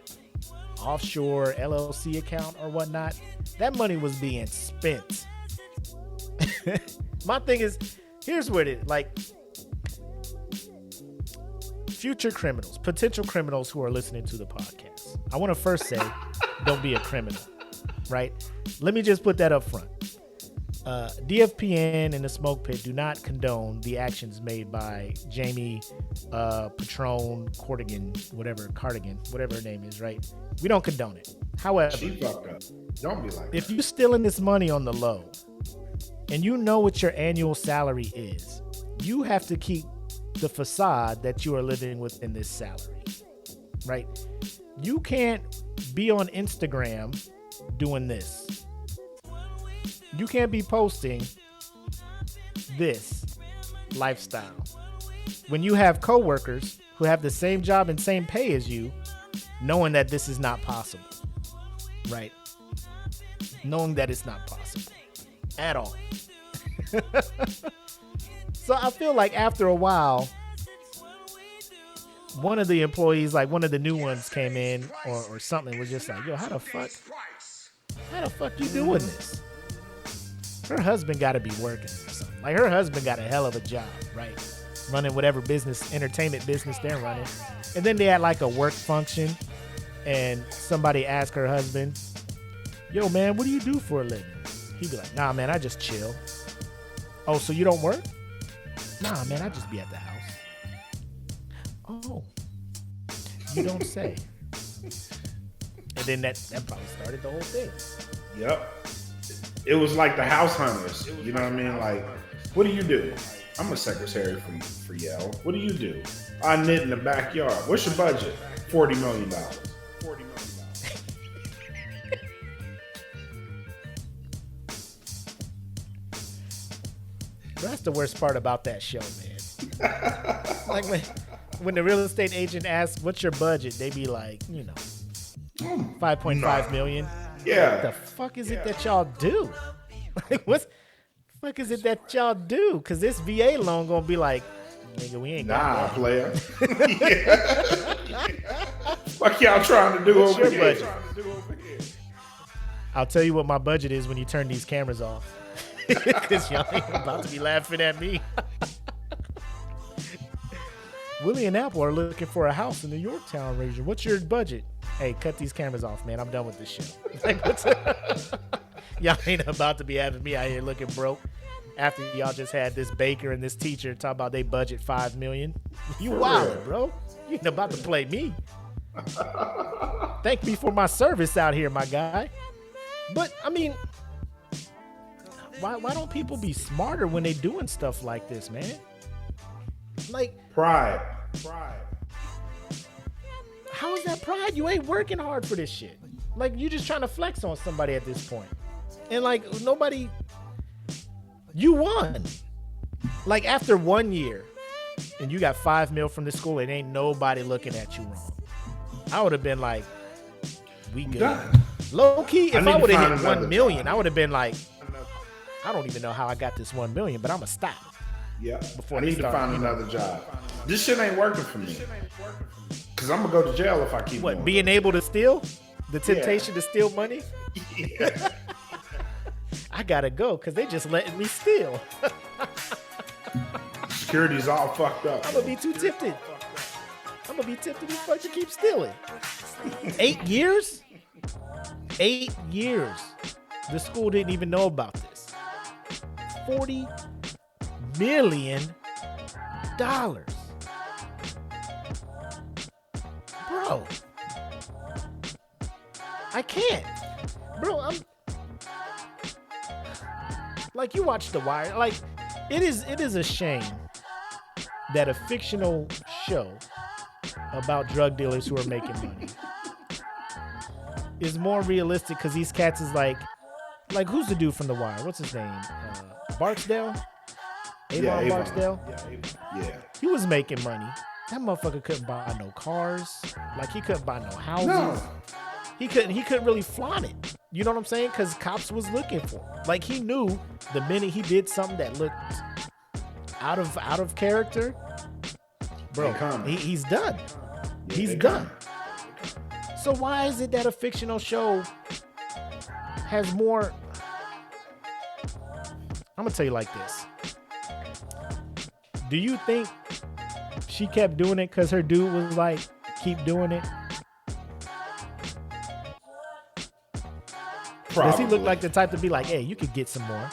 offshore LLC account or whatnot, that money was being spent. My thing is, here's what it like. Future criminals, potential criminals who are listening to the podcast, I want to first say, don't be a criminal, right? Let me just put that up front. DFPN and the Smoke Pit do not condone the actions made by Jamie Patron Cardigan, whatever her name is, right? We don't condone it. However, she fucked up. Don't be like if you're stealing this money on the low and you know what your annual salary is, you have to keep the facade that you are living within this salary, right? You can't be on Instagram doing this. You can't be posting this lifestyle when you have coworkers who have the same job and same pay as you, knowing that this is not possible, right? Knowing that it's not possible at all. So I feel like after a while, one of the employees, like one of the new ones came in or something, was just like, yo, how the fuck you doing this? Her husband got to be working or something. Like her husband got a hell of a job, right? Running whatever entertainment business they're running. And then they had like a work function and somebody asked her husband, yo, man, what do you do for a living? He'd be like, nah, man, I just chill. Oh, so you don't work? Nah, man, I just be at the house. Oh, you don't say. And then that probably started the whole thing. Yep. It was like the house hunters. You know what I mean? Like, what do you do? I'm a secretary for Yale. What do you do? I knit in the backyard. What's your budget? $40 million. That's the worst part about that show, man. Like when the real estate agent asks, what's your budget? They be like, 5.5 million. Yeah. What the fuck is it that y'all do? Like, what the fuck is it that y'all do? Because this VA loan gonna be like, nigga, we ain't got that. Player. What y'all trying to do What's over your here? budget? I'll tell you what my budget is when you turn these cameras off. Because y'all ain't about to be laughing at me. Willie and Apple are looking for a house in the Yorktown region. What's your budget? Hey, cut these cameras off, man. I'm done with this shit. Like, y'all ain't about to be having me out here looking broke after y'all just had this baker and this teacher talk about they budget $5 million. You wild, bro. You ain't about to play me. Thank me for my service out here, my guy. But I mean, why don't people be smarter when they doing stuff like this, man? Like Pride. How is that pride? You ain't working hard for this shit. Like, you just trying to flex on somebody at this point. And like nobody, you won. Like after 1 year and you got $5 million from the school and ain't nobody looking at you wrong. I would have been like, we good. Done. Low key, if I would have hit 1 million, job. I would have been like, I don't even know how I got this 1 million, but I'm gonna stop. Yeah. Before I they need to start, find another job. This shit ain't working for me. Cause I'm gonna go to jail if I keep What, going. being able to steal? The temptation to steal money? Yeah. I gotta go because they just letting me steal. Security's all fucked up. I'm gonna be too tempted. I'm gonna be tempted as fuck to keep stealing. 8 years? 8 years. The school didn't even know about this. $40 million. Bro. I can't. Bro, I'm like, you watch The Wire. Like, it is a shame that a fictional show about drug dealers who are making money is more realistic, because these cats is like who's the dude from The Wire? What's his name? Barksdale? Avon Barksdale. Yeah. He was making money. That motherfucker couldn't buy no cars. Like he couldn't buy no houses. No. He couldn't really flaunt it. You know what I'm saying? Because cops was looking for him. Like he knew the minute he did something that looked out of character, bro, he's done. Yeah, he's done. So why is it that a fictional show has more? I'm gonna tell you like this. Do you think she kept doing it because her dude was like, keep doing it? Probably. Does he look like the type to be like, hey, you could get some more?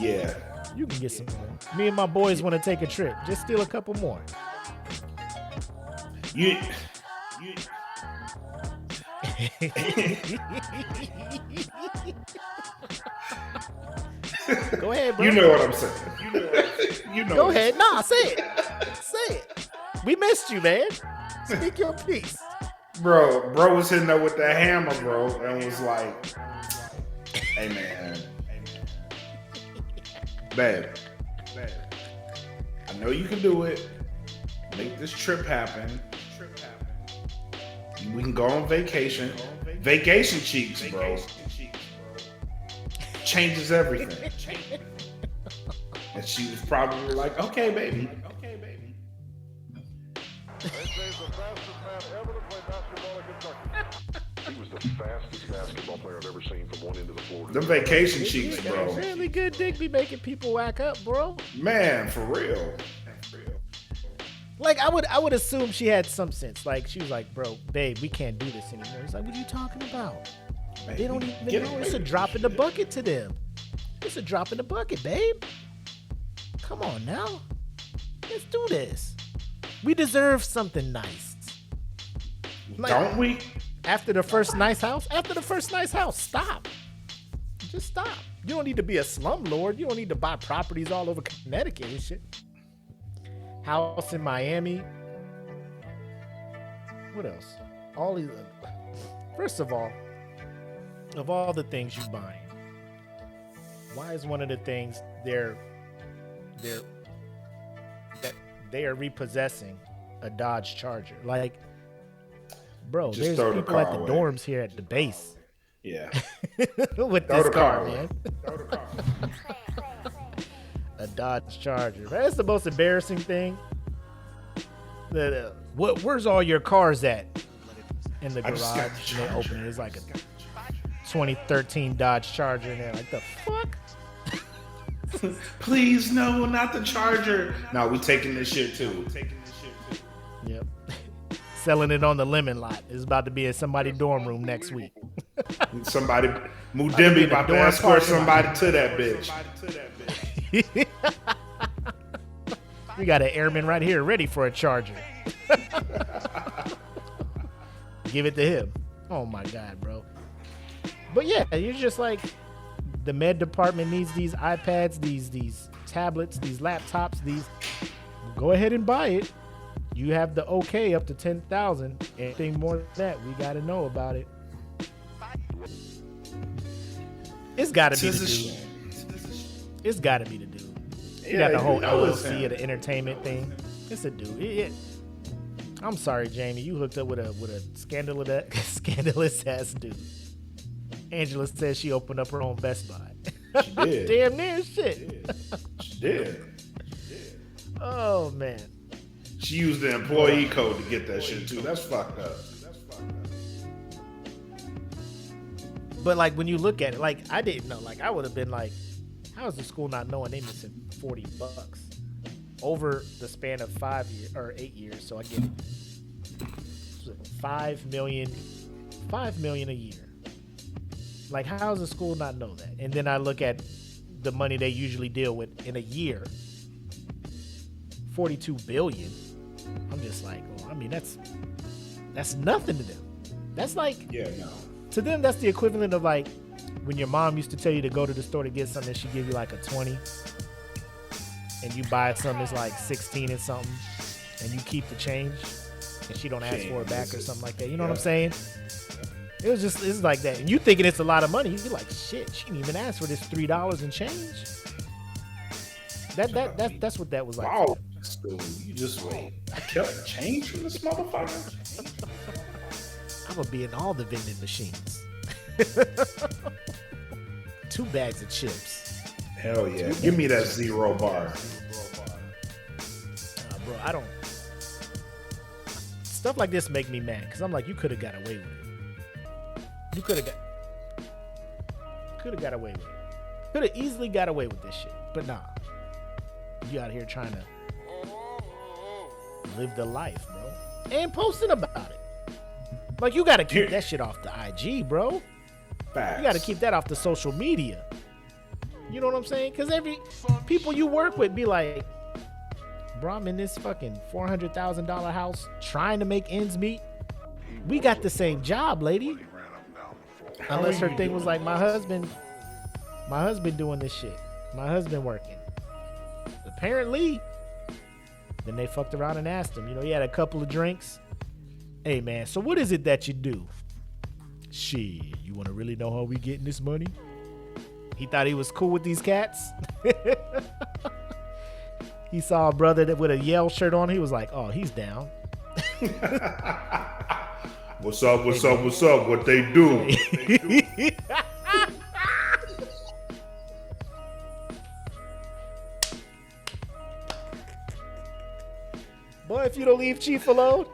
Yeah. You can get some more. Me and my boys want to take a trip. Just steal a couple more. You Go ahead, bro. You know what I'm saying. You know. Go ahead. Nah, say it. Say it. We missed you, man. Speak your piece. Bro was hitting up with that hammer, bro, and was like, hey, man. Babe. I know you can do it. Make this trip happen. We can go on vacation. Vacation cheeks, bro. Changes everything. And she was probably like, okay, baby. He was the fastest basketball player I've ever seen from one end of the floor. Them vacation cheeks, bro. Really good dick be making people whack up, bro. Man, for real. Like I would assume she had some sense. Like she was like, bro, babe, we can't do this anymore. He's like, what are you talking about? They don't even know. It's a drop in the bucket to them. It's a drop in the bucket, babe. Come on now. Let's do this. We deserve something nice. Like, don't we? After the first nice house, stop. Just stop. You don't need to be a slumlord. You don't need to buy properties all over Connecticut and shit. House in Miami. What else? All these. First of all the things you buying, why is one of the things they are repossessing a Dodge Charger? Like, bro, just there's people at the dorms here at the base. Yeah. With throw this car, man. Throw the car. A Dodge Charger. That's the most embarrassing thing. Where's all your cars at? In the garage. And they open it. It's like a 2013 Dodge Charger. And they're like, the fuck? Please, no, not the Charger. No, we taking this shit too. Yep. Selling it on the lemon lot. It's about to be in somebody's dorm room next week. Somebody, Mudembe about to escort somebody to that bitch. We got an airman right here ready for a Charger. Give it to him. Oh my God, bro. But yeah, you're just like, the med department needs these iPads, these tablets, these laptops, go ahead and buy it. You have the okay up to 10,000. Anything more than that, we got to know about it. It's got to be the dude. It's got to be the dude. You got the whole LLC of the entertainment thing. It's a dude. I'm sorry, Jamie. You hooked up with a scandalous ass dude. Angela says she opened up her own Best Buy. She did. Damn near shit. She did. Oh man. She used the employee code to get that shit too. That's fucked up. But like when you look at it, like I didn't know. Like I would have been like, how is the school not knowing they missing $40 over the span of 5 years or 8 years? So I get $5 million a year. Like how does the school not know that? And then I look at the money they usually deal with in a year, $42 billion. I'm just like, well, I mean that's nothing to them. That's like, yeah, no. To them, that's the equivalent of like when your mom used to tell you to go to the store to get something, she give you like a 20, and you buy something that's like 16 and something, and you keep the change, and she don't ask for it back or something like that. You know what I'm saying? It's like that, and you thinking it's a lot of money. You're like, shit, she didn't even ask for this $3 and change. That's what that was like. Wow, dude, you just wait. I kept change from this motherfucker. I'm gonna be in all the vending machines. 2 bags of chips. Hell yeah. Give me that 0 bar. Bro, I don't. Stuff like this make me mad because I'm like, you could have got away with it. You could have got away with it. Could have easily got away with this shit, but nah. You out here trying to live the life, bro, and posting about it. Like, you got to keep that shit off the IG, bro. Facts. You got to keep that off the social media. You know what I'm saying? Because every people you work with be like, bro, I'm in this fucking $400,000 house trying to make ends meet. We got the same job, lady. Unless her thing was like, my husband doing this shit. My husband working. Apparently. Then they fucked around and asked him. You know, he had a couple of drinks. Hey, man, so what is it that you do? Shit, you want to really know how we getting this money? He thought he was cool with these cats. He saw a brother with a Yale shirt on. He was like, oh, he's down. What's up? What they do? Boy, if you don't leave Chief alone.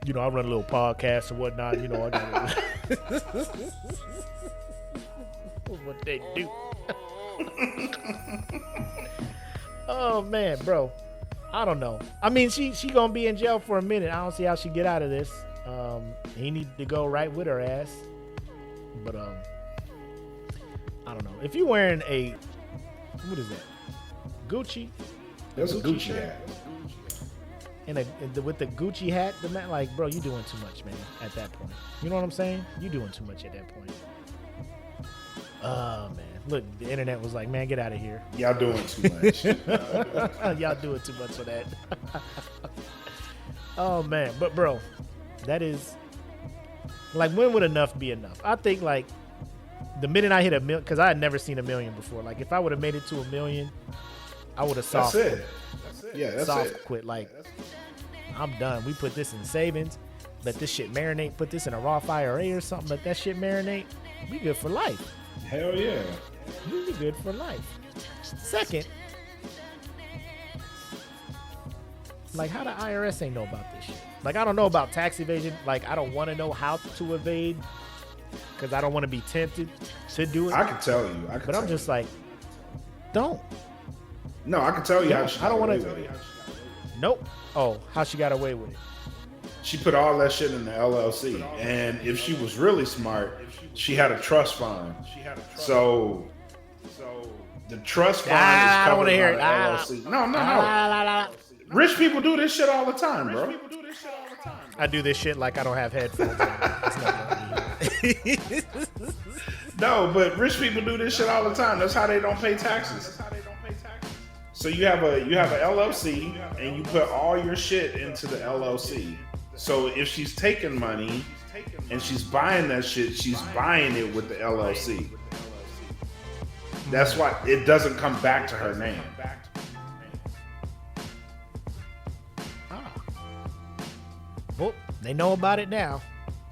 You know, I run a little podcast and whatnot. You know, I got what they do. Oh man, bro, I don't know. I mean, she gonna be in jail for a minute. I don't see how she get out of this. He need to go right with her ass. But I don't know. If you wearing a, what is that? Gucci. That's a Gucci hat. And with the Gucci hat, the man, like, bro, you doing too much, man. At that point, you know what I'm saying? You doing too much at that point. Oh man, look, the internet was like, man, get out of here. Y'all doing too much. Y'all doing too much for that. Oh man, but bro, that is like, when would enough be enough? I think like the minute I hit $1 million, because I had never seen $1 million before. Like, if I would have made it to $1 million, I would have soft. That's it. Yeah, that's soft it. quit. Like, I'm done. We put this in savings. Let this shit marinate. Put this in a Roth IRA or something. Let that shit marinate. We good for life. Hell yeah. We be good for life. Second, like, how the IRS ain't know about this shit? Like, I don't know about tax evasion. Like, I don't want to know how to evade because I don't want to be tempted to do it. I can tell you. But I'm just like, don't. No, I can tell you how she I don't want got away to. with it. Nope. Oh, how she got away with it? She put all that shit in the LLC, and if she was really smart, she had a trust fund. So the trust fund is covered by the LLC. No. Rich people do this shit all the time, bro. I do this shit like I don't have headphones on. It's not No, but rich people do this shit all the time. That's how they don't pay taxes. So you have a LLC, and you put all your shit into the LLC. So if she's taking money and she's buying that shit, she's buying it with the LLC. That's why it doesn't come back to her name. Well, they know about it now.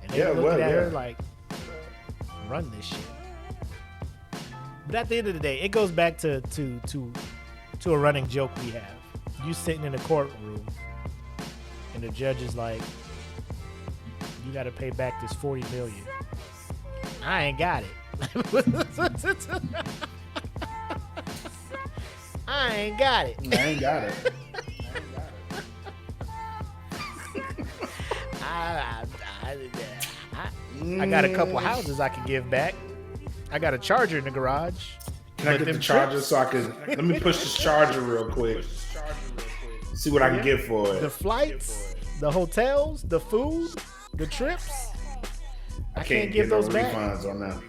And they're looking at her like, run this shit. But at the end of the day, it goes back to a running joke we have. You sitting in a courtroom and the judge is like, you got to pay back this $40 million. I ain't got it. I ain't got it. I ain't got it. I got a couple houses I can give back. I got a charger in the garage. Can I get the charger so I can? Let me push this charger real quick. See what I can get for it. The flights, the hotels, the food, the trips. I can't give those back. Refunds on that.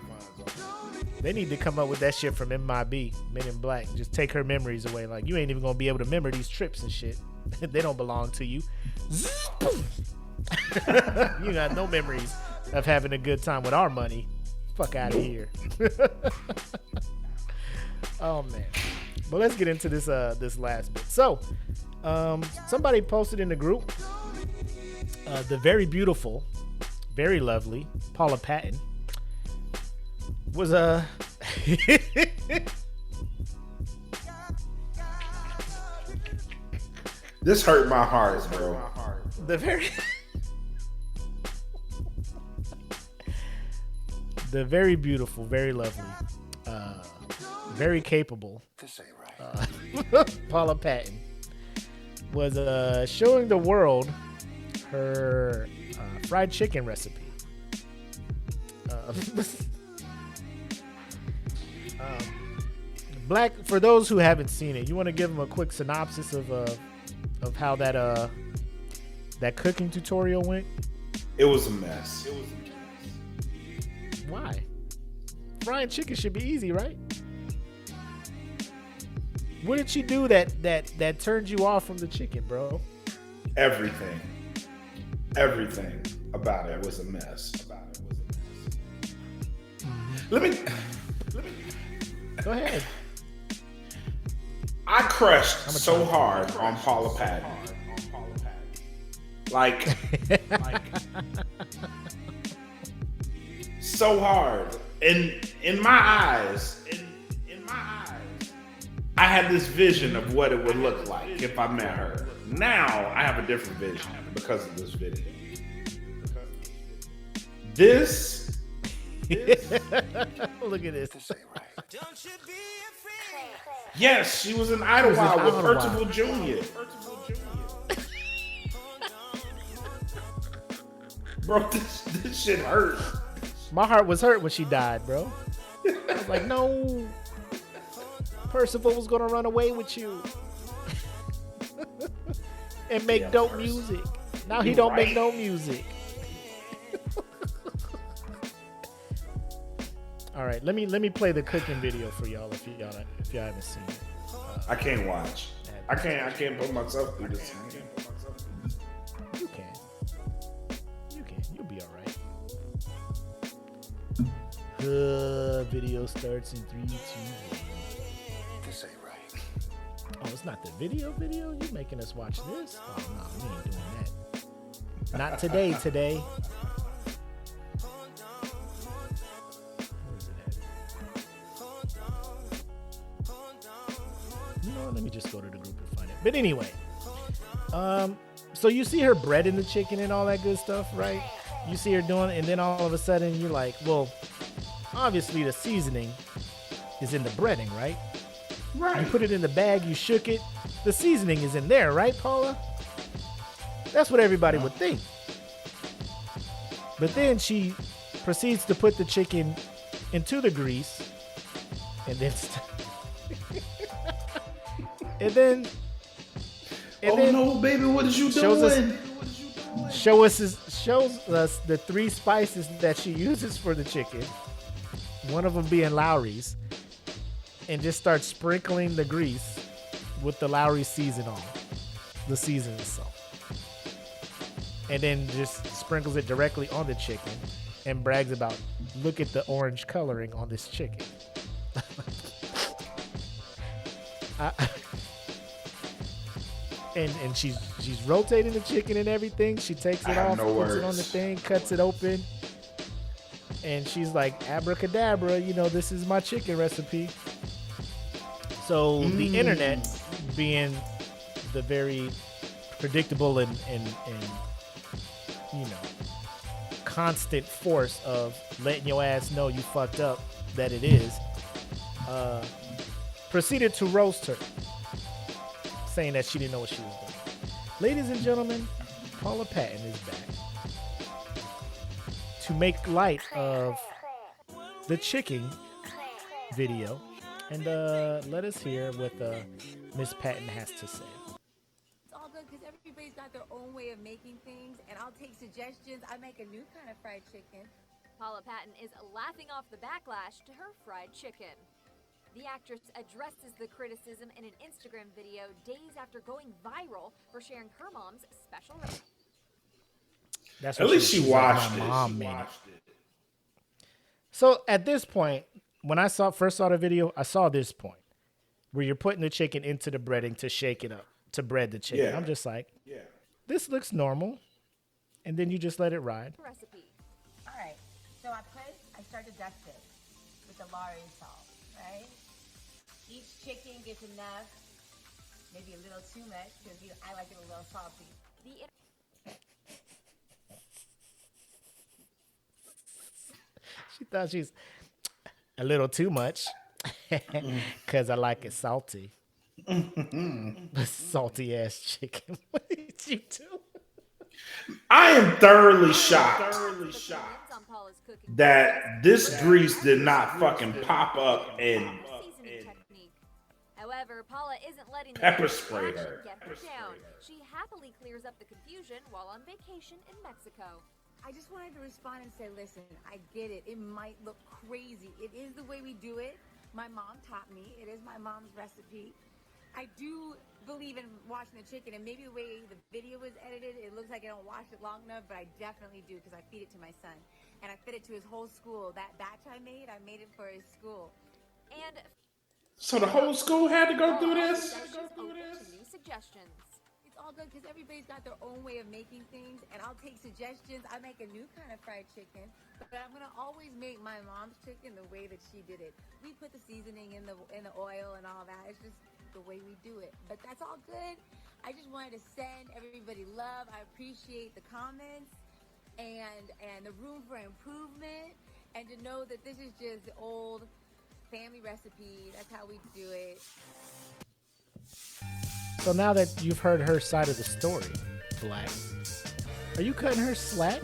They need to come up with that shit from MIB, Men in Black. Just take her memories away. Like, you ain't even gonna be able to remember these trips and shit. They don't belong to you. You got no memories of having a good time with our money Fuck out of here. Oh man. But let's get into this this last bit. So, somebody posted in the group, the very beautiful, very lovely Paula Patton was This hurt my heart, bro. the very beautiful, very lovely, very capable Paula Patton was showing the world her fried chicken recipe. Blak, for those who haven't seen it, you want to give them a quick synopsis of how that cooking tutorial went? It was a mess. Why? Frying chicken should be easy, right? What did she do that turned you off from the chicken, bro? Everything about it was a mess. Let me Go ahead. I crushed so hard on Paula Patton. Like so hard. In my eyes, I had this vision of what it would look like if I met her. Now I have a different vision because of this video. This Look at this. yes, she was in Idlewild with Percival Jr. Bro, this shit hurt. My heart was hurt when she died, bro. I was like, no. Percival was gonna run away with you and make dope music. Now he don't make no music. All right, let me play the cooking video for y'all if y'all haven't seen it. I can't watch. I can't put myself through this. You can. You'll be all right. Video starts in 3, 2, 1. This ain't right. Oh, it's not the video? You making us watch this? Oh, no, we ain't doing that. Not today. Where is it at? You know what? Let me just go to the group and find it. But anyway, so you see her breading the chicken and all that good stuff, right? You see her doing it, and then all of a sudden you're like, well, obviously the seasoning is in the breading, right? Right. You put it in the bag, you shook it. The seasoning is in there, right, Paula? That's what everybody would think. But then she proceeds to put the chicken into the grease, and then no, baby, what is you shows doing? Shows us the 3 spices that she uses for the chicken. One of them being Lowry's, and just starts sprinkling the grease with the Lowry seasoning salt. And then just sprinkles it directly on the chicken and brags about, look at the orange coloring on this chicken. And she's rotating the chicken and everything. She takes it off, puts it on the thing, cuts it open. And she's like, abracadabra, this is my chicken recipe. So the internet, being the very predictable and constant force of letting your ass know you fucked up that it is, proceeded to roast her, saying that she didn't know what she was doing. Ladies and gentlemen, Paula Patton is back to make light of the chicken video, and let us hear what Miss Patton has to say. It's all good because everybody's got their own way of making things, and I'll take suggestions. I make a new kind of fried chicken. Paula Patton is laughing off the backlash to her fried chicken. The actress addresses the criticism in an Instagram video days after going viral for sharing her mom's special recipe. That's At least she watched my it. mom made it. So at this point, when I first saw the video, I saw this point where you're putting the chicken into the breading to shake it up, to bread the chicken. Yeah. I'm just like, this looks normal. And then you just let it ride. Recipe. All right. So I start to dust it with the Lari salt, right? Each chicken gets enough, maybe a little too much because I like it a little salty. She thought she's a little too much because I like it salty. Salty ass chicken. What did you do? I am thoroughly shocked that this grease did not fucking pop up and However, Paula isn't letting the pepper spray her. get her down. She happily clears up the confusion while on vacation in Mexico. I just wanted to respond and say, listen, I get it. It might look crazy. It is the way we do it. My mom taught me. It is my mom's recipe. I do believe in washing the chicken, and maybe the way the video was edited, it looks like I don't wash it long enough, but I definitely do because I feed it to my son. And I fed it to his whole school. That batch I made it for his school. And So the whole school had to go through this? new suggestions. It's all good because everybody's got their own way of making things, and I'll take suggestions. I make a new kind of fried chicken, but I'm gonna always make my mom's chicken the way that she did it. We put the seasoning in the oil and all that. It's just the way we do it. But that's all good. I just wanted to send everybody love. I appreciate the comments and the room for improvement, and to know that this is just the old family recipe. That's how we do it. So now that you've heard her side of the story, Blak, are you cutting her slack?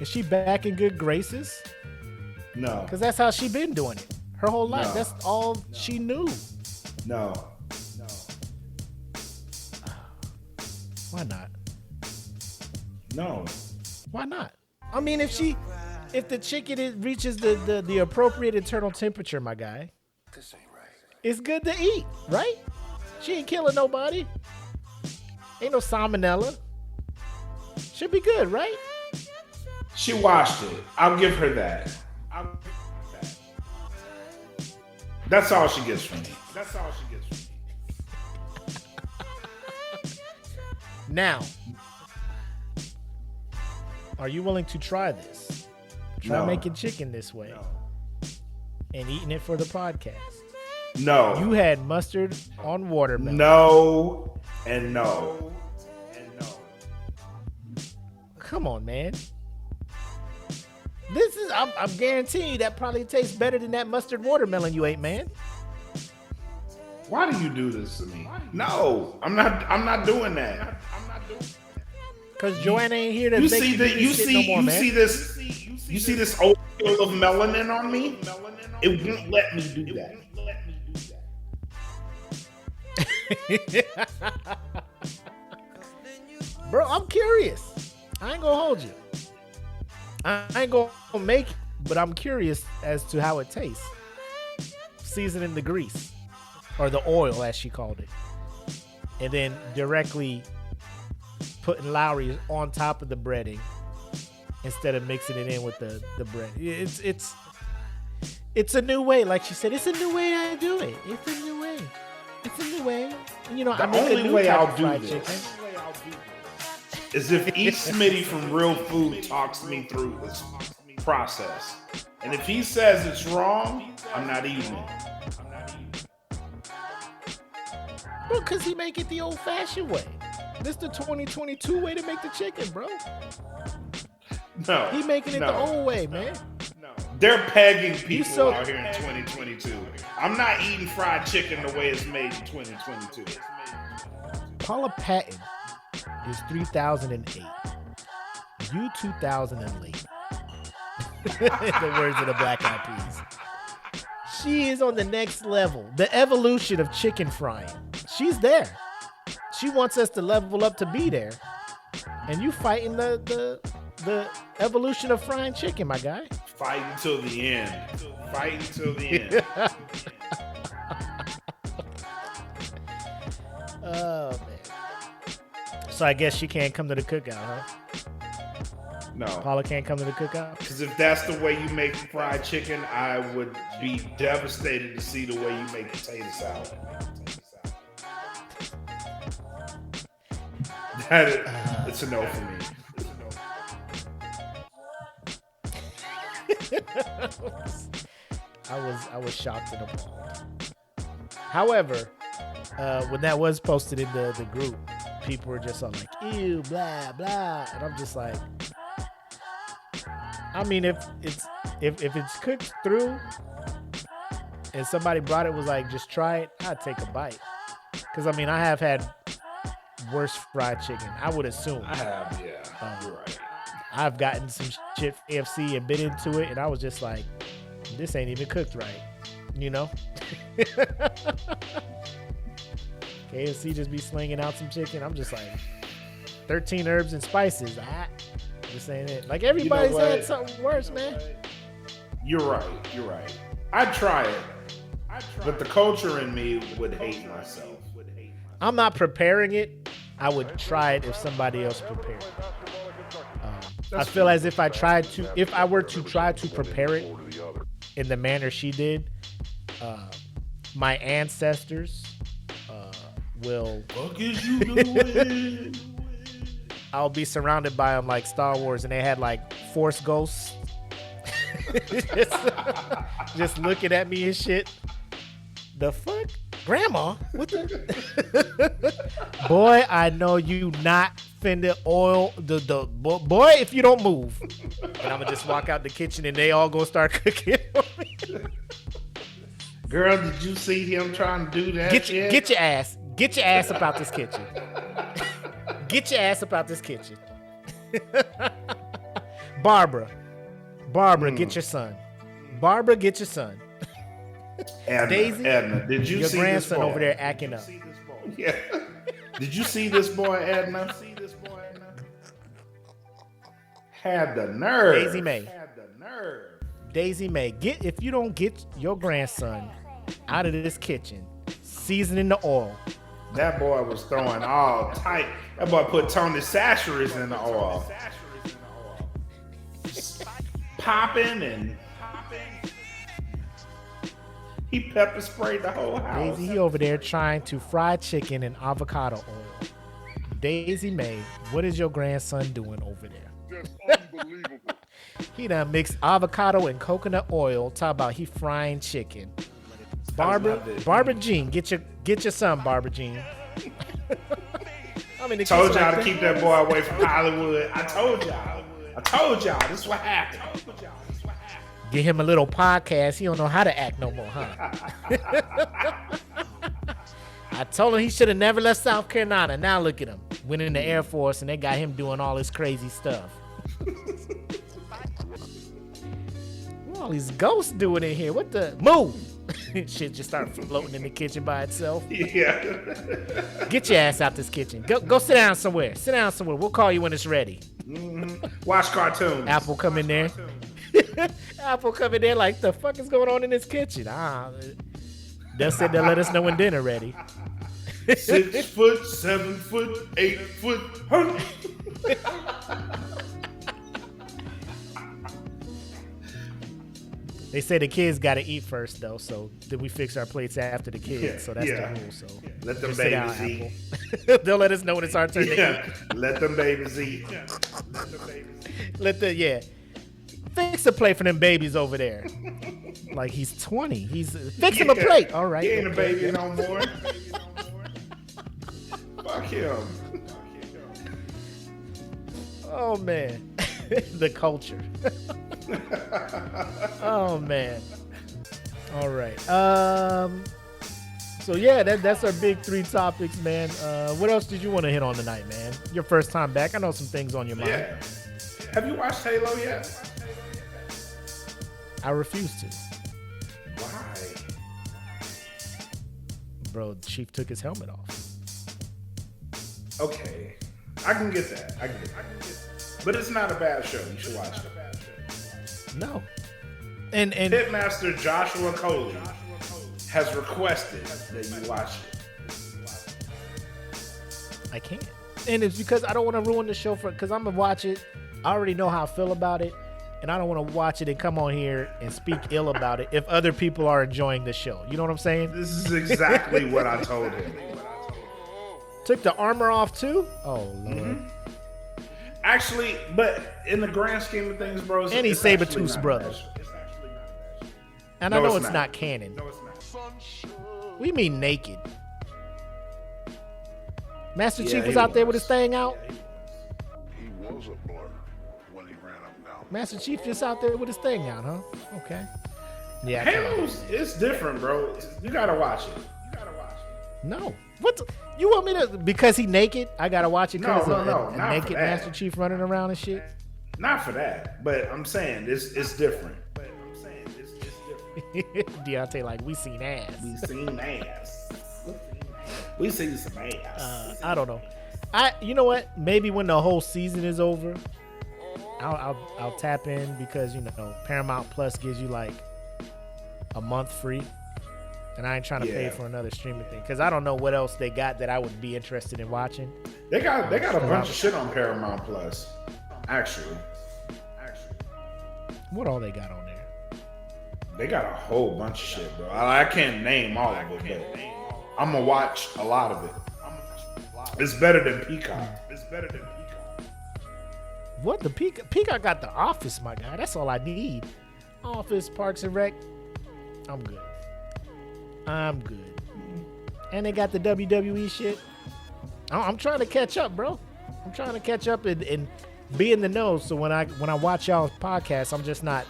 Is she back in good graces? No. Because that's how she been doing it her whole life. No. That's all she knew. No. Why not? No. Why not? I mean, if the chicken reaches the appropriate internal temperature, my guy, This ain't right. it's good to eat, right? She ain't killing nobody. Ain't no salmonella. Should be good, right? She washed it. I'll give her that. That's all she gets from me. Now, are you willing to try this? Try No. making chicken this way and eating it for the podcast. No. You had mustard on watermelon. No. And no. Come on, man. This is I'm guaranteeing you that probably tastes better than that mustard watermelon you ate, man. Why do you do this to me? No. I'm not doing that. Cause Joanna ain't here to You make see you that do you this shit see no more, you man. see this you see this oil of melanin on me? It won't let me do that. Bro, I'm curious. I ain't gonna hold you. I ain't gonna make it, but I'm curious as to how it tastes. Seasoning the grease, or the oil as she called it, and then directly putting Lowry on top of the breading instead of mixing it in with the bread. It's a new way, like she said. It's a new way I do it. It's a new way. It's a new way. And, you know, The I make a only new way type I'll of do fried this chicken. is if each Smitty from Real Food talks me through this process. And if he says it's wrong, I'm not eating it. Bro, because he make it the old-fashioned way. This the 2022 way to make the chicken, bro. No. He making it the old way, man. They're pegging people so- out here in 2022. I'm not eating fried chicken the way it's made in 2022. Paula Patton is 3008. You 2008. The words of the Blak Eyed Peas. She is on the next level. The evolution of chicken frying. She's there. She wants us to level up to be there. And you fighting the evolution of frying chicken, my guy. Fight until the end. Fight until the end. Oh, man. So I guess she can't come to the cookout, huh? No. Paula can't come to the cookout. Because if that's the way you make fried chicken, I would be devastated to see the way you make potato salad. It's a no for me. I was shocked and appalled. However, when that was posted in the group, people were just all like, ew, blah, blah. And I'm just like, I mean, if it's cooked through and somebody brought it, was like, just try it, I'd take a bite. Because, I mean, I have had worse fried chicken, I would assume. I have, yeah. You're right. I've gotten some shit from AFC and bit into it, and I was just like, this ain't even cooked right, you know? KFC just be slinging out some chicken. I'm just like, 13 herbs and spices. This ain't it. Like, everybody's had something worse, man. You're right. I'd try it. But the culture in me would hate myself. I'm not preparing it. I would try it if somebody else prepared it. I feel as if if I were to try to prepare it in the manner she did, my ancestors will. What is you doing? I'll be surrounded by them like Star Wars, and they had like Force ghosts, just looking at me and shit. The fuck, Grandma? What the? Boy, I know you not finna oil the boy if you don't move. And I'm gonna just walk out the kitchen, and they all gonna start cooking for me. Girl, did you see him trying to do that? Get your ass up out this kitchen. Get your ass up out this kitchen. Barbara, get your son. Barbara, get your son. Daisy, Edna, did you see your grandson this boy? over there acting up? Yeah. Did you see this boy, Edna? Had the nerve. Daisy May, if you don't get your grandson out of this kitchen, seasoning the oil. That boy was throwing all tight. That boy put Tony Sacheries in the oil. Popping and he pepper sprayed the whole house. Daisy, he over there trying to fry chicken in avocado oil. Daisy May, what is your grandson doing over there? That's unbelievable. He done mixed avocado and coconut oil. Talk about he frying chicken. Barbara Jean, get your son, Barbara Jean. I mean, told y'all to keep that boy away from Hollywood. I told y'all. This is what happened. Get him a little podcast. He don't know how to act no more, huh? I told him he should have never left South Carolina. Now look at him. Went in the Air Force and they got him doing all this crazy stuff. What all these ghosts doing in here? What the? Move! Shit just started floating in the kitchen by itself. Yeah. Get your ass out this kitchen. Go sit down somewhere. We'll call you when it's ready. Mm-hmm. Watch cartoons. Apple come in there. Apple come in there like, the fuck is going on in this kitchen? They'll sit there, let us know when dinner ready. 6 foot, 7 foot, 8 foot. They say the kids got to eat first, though, so then we fix our plates after the kids. So that's the rule. So let them babies eat. They'll let us know when it's our turn to eat. Let them babies eat. Fix a plate for them babies over there. Like he's 20. He's fixing a plate. All right. He ain't a baby no more. Fuck him. Oh man, the culture. Oh man. All right. So yeah, that's our big 3 topics, man. What else did you want to hit on tonight, man? Your first time back. I know some things on your mind. Yeah. Have you watched Halo yet? I refuse to. Why? Bro, Chief took his helmet off. Okay. I can get that. But it's not a bad show. You should watch it. No. And Pitmaster Joshua Coley has requested that you watch it. I can't. And it's because I don't want to ruin the show because I'm going to watch it I already know how I feel about it, and I don't want to watch it and come on here and speak ill about it if other people are enjoying the show. You know what I'm saying? This is exactly what I told him. Took the armor off too? Oh, Lord. Actually, but in the grand scheme of things, bro, And he's Sabretooth's brother. And I know it's not canon. No, it's not. We mean naked. Master Yeah, Chief was he out there with was. his thing out. He was a blur when he ran up and down. Master Chief just out there with his thing out, huh? Okay. Yeah. I kinda- Halo's, it's different, bro. You gotta watch it. No. What? You want me to? Because he naked, I gotta watch it because No, of no, a not naked for that. Master Chief running around and shit. Not for that, but I'm saying it's different. Deontay, like, we seen ass. We seen ass. We seen some ass. I don't know. You know what? Maybe when the whole season is over, I'll tap in because Paramount Plus gives you like a month free, and I ain't trying to pay for another streaming thing because I don't know what else they got that I would be interested in watching. They got a bunch of shit on Paramount Plus. Actually, What all they got on there? they got a whole bunch of shit, bro. I can't name all of it, but I'm gonna watch a lot of it. It's better than Peacock. What the Peacock got The Office, my guy. That's all I need. Office, Parks and Rec. I'm good. And they got the WWE shit. I'm trying to catch up, bro. I'm trying to catch up and be in the know. So when I watch y'all's podcast, I'm just not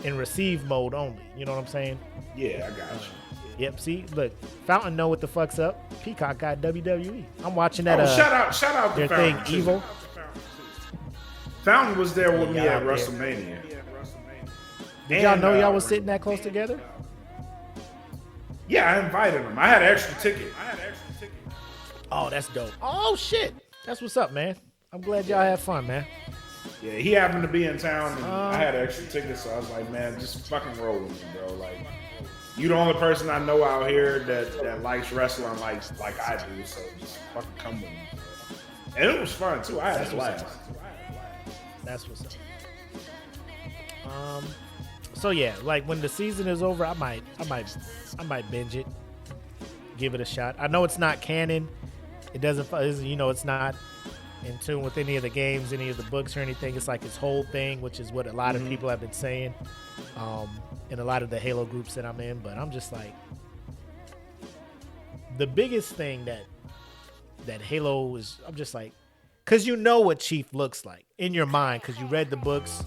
in receive mode only. You know what I'm saying? Yeah, I got you. Yep. See, look, Fountain know what the fuck's up. Peacock got WWE. I'm watching that. Shout out their to thing, Fountain, too. Evil. Fountain was there with me Y'all at out there. WrestleMania. Did y'all And, know y'all was sitting that close together? Yeah, I invited him. I had an extra ticket. Oh, that's dope. Oh shit, that's what's up, man. I'm glad y'all had fun, man. Yeah, he happened to be in town, and I had an extra ticket, so I was like, man, just fucking roll with me, bro. Like, you the only person I know out here that likes wrestling like I do, so just fucking come with me, bro. And it was fun too. I had a blast. That's what's up. So yeah, like when the season is over, I might binge it, give it a shot. I know it's not canon. It doesn't, it's not in tune with any of the games, any of the books or anything. It's like its whole thing, which is what a lot of people have been saying, in a lot of the Halo groups that I'm in. But I'm just like, the biggest thing that Halo is, I'm just like, because you know what Chief looks like in your mind, because you read the books,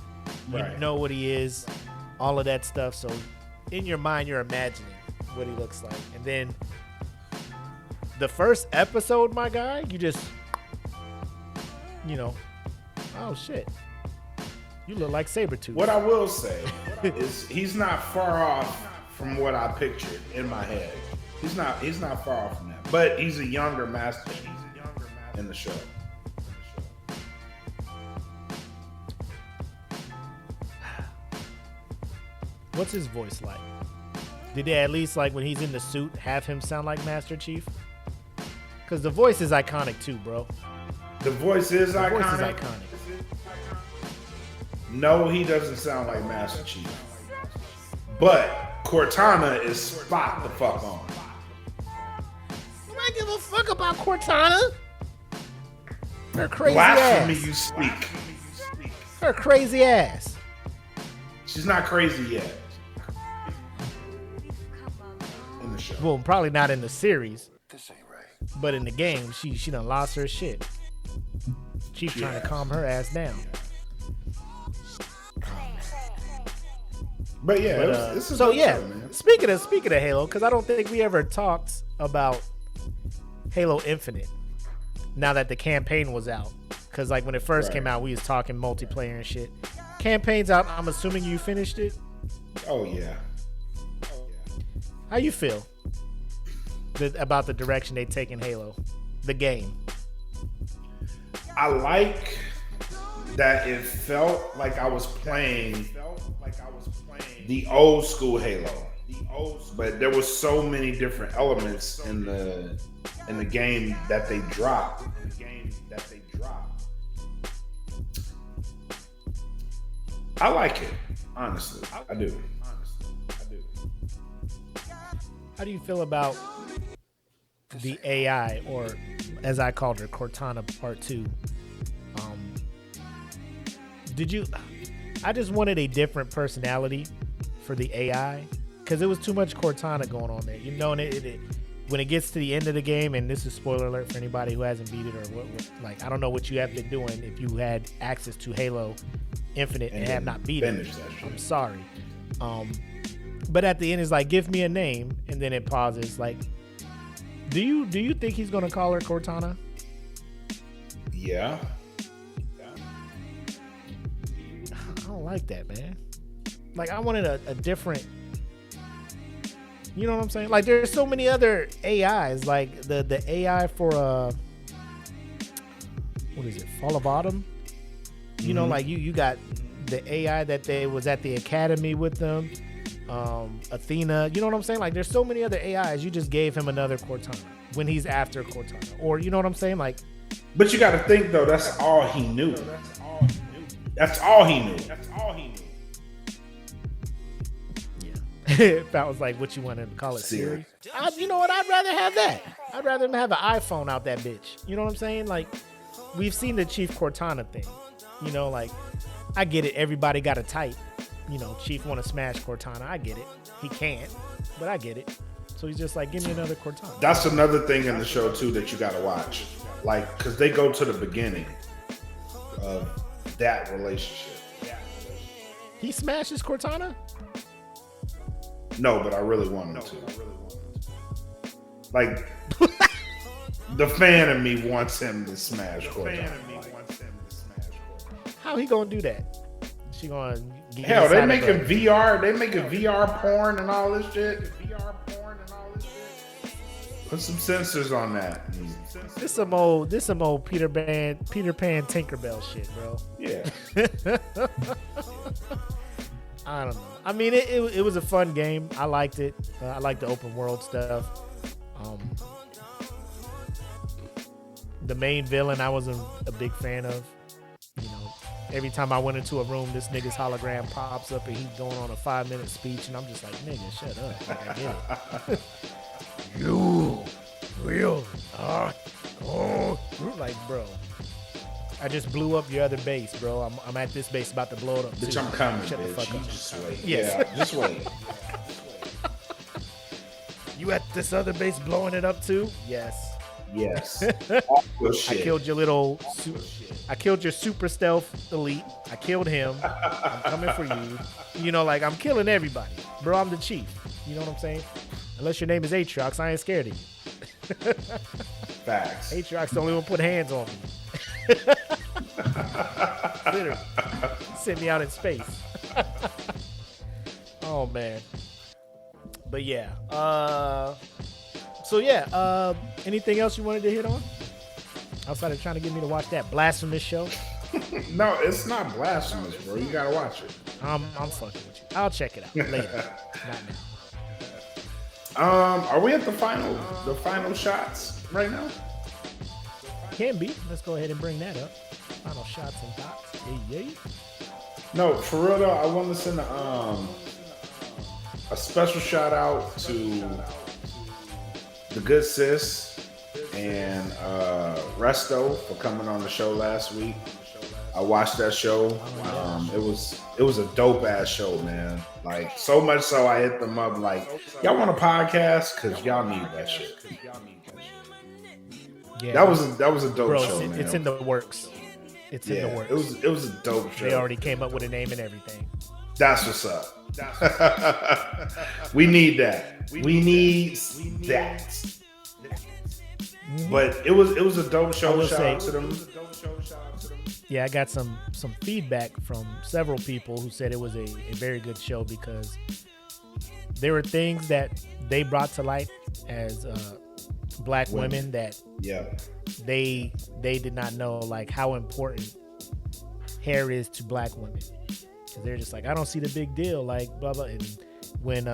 you Right. know what he is, all of that stuff. So in your mind, you're imagining what he looks like. And then the first episode, my guy, you just, oh shit, you look like Sabretooth. What I will say is he's not far off from what I pictured in my head. He's not far off from that. But he's a younger Master Chief in the show. What's his voice like? Did they at least, like, when he's in the suit, have him sound like Master Chief? Because the voice is iconic too, bro. The voice is The iconic. voice is iconic. No, he doesn't sound like Master Chief. But Cortana is spot the fuck on. I give a fuck about Cortana. Her crazy Blasphemy, ass. you speak. Her crazy ass. She's not crazy yet in the show. Well, probably not in the series, This ain't right. but in the game, she done lost her shit. Chief trying to calm her ass down. But yeah, But, this is so a good yeah, show, man. speaking of Halo, because I don't think we ever talked about Halo Infinite. Now that the campaign was out, because like when it first Right. came out, we was talking multiplayer and shit. Campaign's out. I'm assuming you finished it. Oh yeah. How you feel about the direction they take in Halo, the game? I like that it felt like I was playing the old school Halo. But there was so many different elements in the game that they dropped I like it, honestly. I do. How do you feel about the AI, or as I called her, Cortana Part 2? I just wanted a different personality for the AI, because it was too much Cortana going on there. You know, and when it gets to the end of the game, and this is spoiler alert for anybody who hasn't beat it, or what like, I don't know what you have been doing if you had access to Halo Infinite and have not beat it. I'm sorry. But at the end, it's like, give me a name, and then it pauses. Like, do you think he's gonna call her Cortana? Yeah. I don't like that, man. Like, I wanted a different. You know what I'm saying? Like, there's so many other AIs. Like the AI for what is it? Fall of Autumn. You know, like you got the AI that they was at the academy with them. Athena, you know what I'm saying? Like, there's so many other AIs. You just gave him another Cortana when he's after Cortana, or you know what I'm saying? Like, but you got to think though, that's all he knew. That's all he knew. Yeah. If I was like, what you wanted to call it, Siri? You know what? I'd rather have that. I'd rather have an iPhone out that bitch. You know what I'm saying? Like, we've seen the Chief Cortana thing. You know, like, I get it. Everybody got a type. You know, Chief want to smash Cortana. I get it. He can't, but I get it. So he's just like, give me another Cortana. That's another thing in the show too that you got to watch. Like, because they go to the beginning of that relationship. He smashes Cortana? No, but I really want him to. Like, the fan of me wants him to smash Cortana. How he gonna do that? She gonna hell? They making VR. They making VR porn and all this shit. Put some sensors on that. This some old Peter Pan Tinkerbell shit, bro. Yeah. I don't know. I mean, it was a fun game. I liked it. I like the open world stuff. The main villain, I wasn't a big fan of. You know, every time I went into a room, this nigga's hologram pops up and he's going on a 5-minute speech, and I'm just like, nigga, shut up. Like, I get it. You will like, bro, I just blew up your other base, bro. I'm at this base about to blow it up. Bitch, too. I'm coming, Shut bitch. the fuck You up. just wait. Yes. Yeah, just wait. You at this other base blowing it up too? Yes. Yes. I killed your I killed your super stealth elite. I killed him. I'm coming for you. You know, like, I'm killing everybody. Bro, I'm the chief. You know what I'm saying? Unless your name is Aatrox, I ain't scared of you. Facts. Aatrox the only one put hands on me. Literally. Sent me out in space. Oh, man. But yeah. So yeah, anything else you wanted to hit on? Outside of trying to get me to watch that blasphemous show? No, it's not blasphemous, bro. You gotta watch it. I'm fucking with you. I'll check it out later. Not now. Are we at the final shots right now? Can be. Let's go ahead and bring that up. Final shots and thoughts. Yay. No, for real though, I want to send a special shout out to the good sis and Resto for coming on the show last week. I watched that show. It was a dope ass show, man. Like, so much so I hit them up like, y'all want a podcast? Cause y'all need that shit. Yeah, that was a dope show, man. It's in the works. It's in the works. It was a dope show. They already came up with a name and everything. That's what's up. We need that. We need that. Mm-hmm. But it was a dope show. Shout out to them. Yeah, I got some feedback from several people who said it was a very good show because there were things that they brought to light as black women that they did not know, like how important hair is to black women. They're just like, I don't see the big deal, like blah blah. And when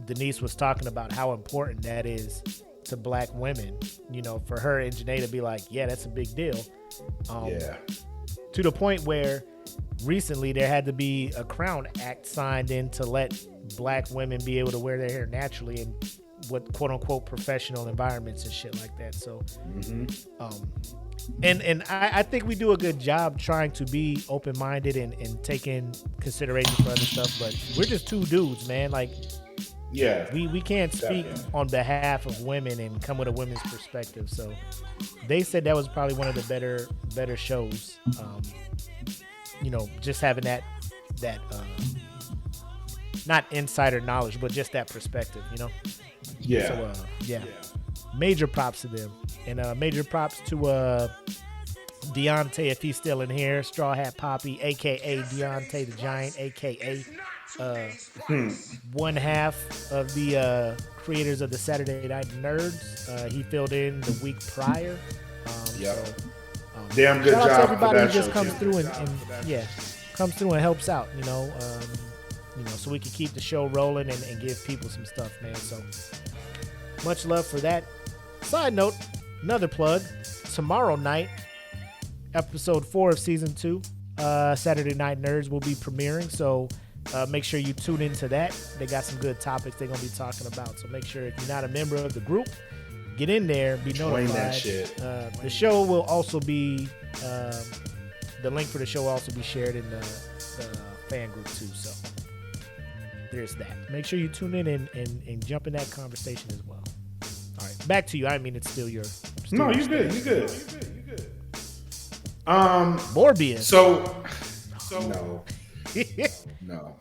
Denise was talking about how important that is to black women, you know, for her and Janae to be like, yeah, that's a big deal. To the point where recently there had to be a Crown Act signed in to let black women be able to wear their hair naturally in what quote unquote professional environments and shit like that. So, and I think we do a good job trying to be open minded and take in consideration for other stuff. But we're just two dudes, man. Like, Yeah, we can't speak definitely on behalf of women and come with a women's perspective. So they said that was probably one of the better shows. You know, just having that not insider knowledge, but just that perspective, you know? yeah. So, yeah. Major props to them. And major props to Deontay, if he's still in here, Straw Hat Poppy, a.k.a. Deontay the Giant, a.k.a. One half of the creators of the Saturday Night Nerds. He filled in the week prior. Damn good shout out job to everybody for who that just show, comes too. through and comes through and helps out, you know, so we can keep the show rolling and give people some stuff, man. So much love for that. Side note, another plug, tomorrow night, episode 4 of season 2, Saturday Night Nerds will be premiering. So make sure you tune into that. They got some good topics they're going to be talking about. So make sure if you're not a member of the group, get in there, be notified. Join that shit. The show will also be, the link for the show will also be shared in the fan group too. So there's that. Make sure you tune in and jump in that conversation as well. All right, back to you. I mean, it's still your. No, you're good. You're good. Morbius. So no. No.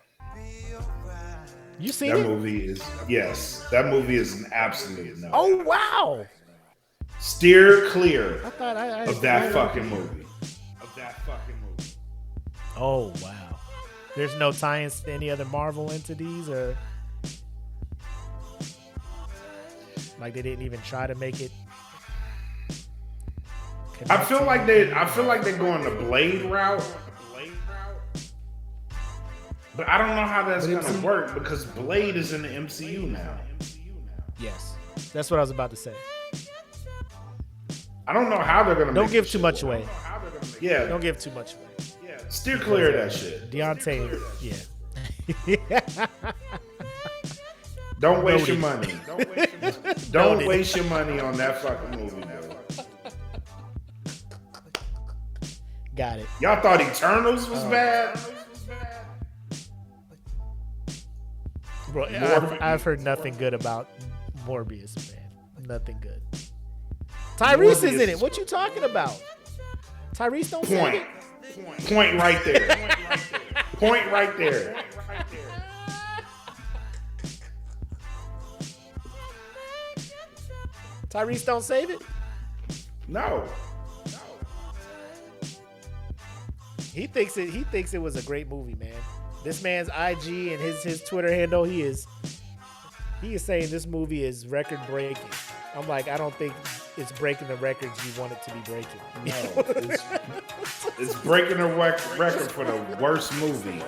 You seen That it? movie is that movie is an absolute no. Oh wow! Steer clear I thought I of that fucking movie. Oh wow! There's no tie-ins to any other Marvel entities, or like they didn't even try to make it. I feel like they're going the Blade route. But I don't know how that's going to work because Blade is in the MCU now. Yes, that's what I was about to say. I don't know how they're going to. Don't give too much away. Yeah, Don't give too much away. steer clear of that shit. Deontay, yeah. Don't waste Noted. your money. Don't Noted. waste your money on that fucking movie, man. Got it. Y'all thought Eternals was bad? Bro, I've heard nothing good about Morbius, man. Nothing good. Tyrese is in it. What you talking about? Tyrese don't say Point. it. Point right there. Point right there. Tyrese don't save it. No. He thinks it was a great movie, man. This man's IG and his Twitter handle, he is saying this movie is record breaking. I'm like, I don't think it's breaking the records you want it to be breaking. No. It's breaking a record for the worst movie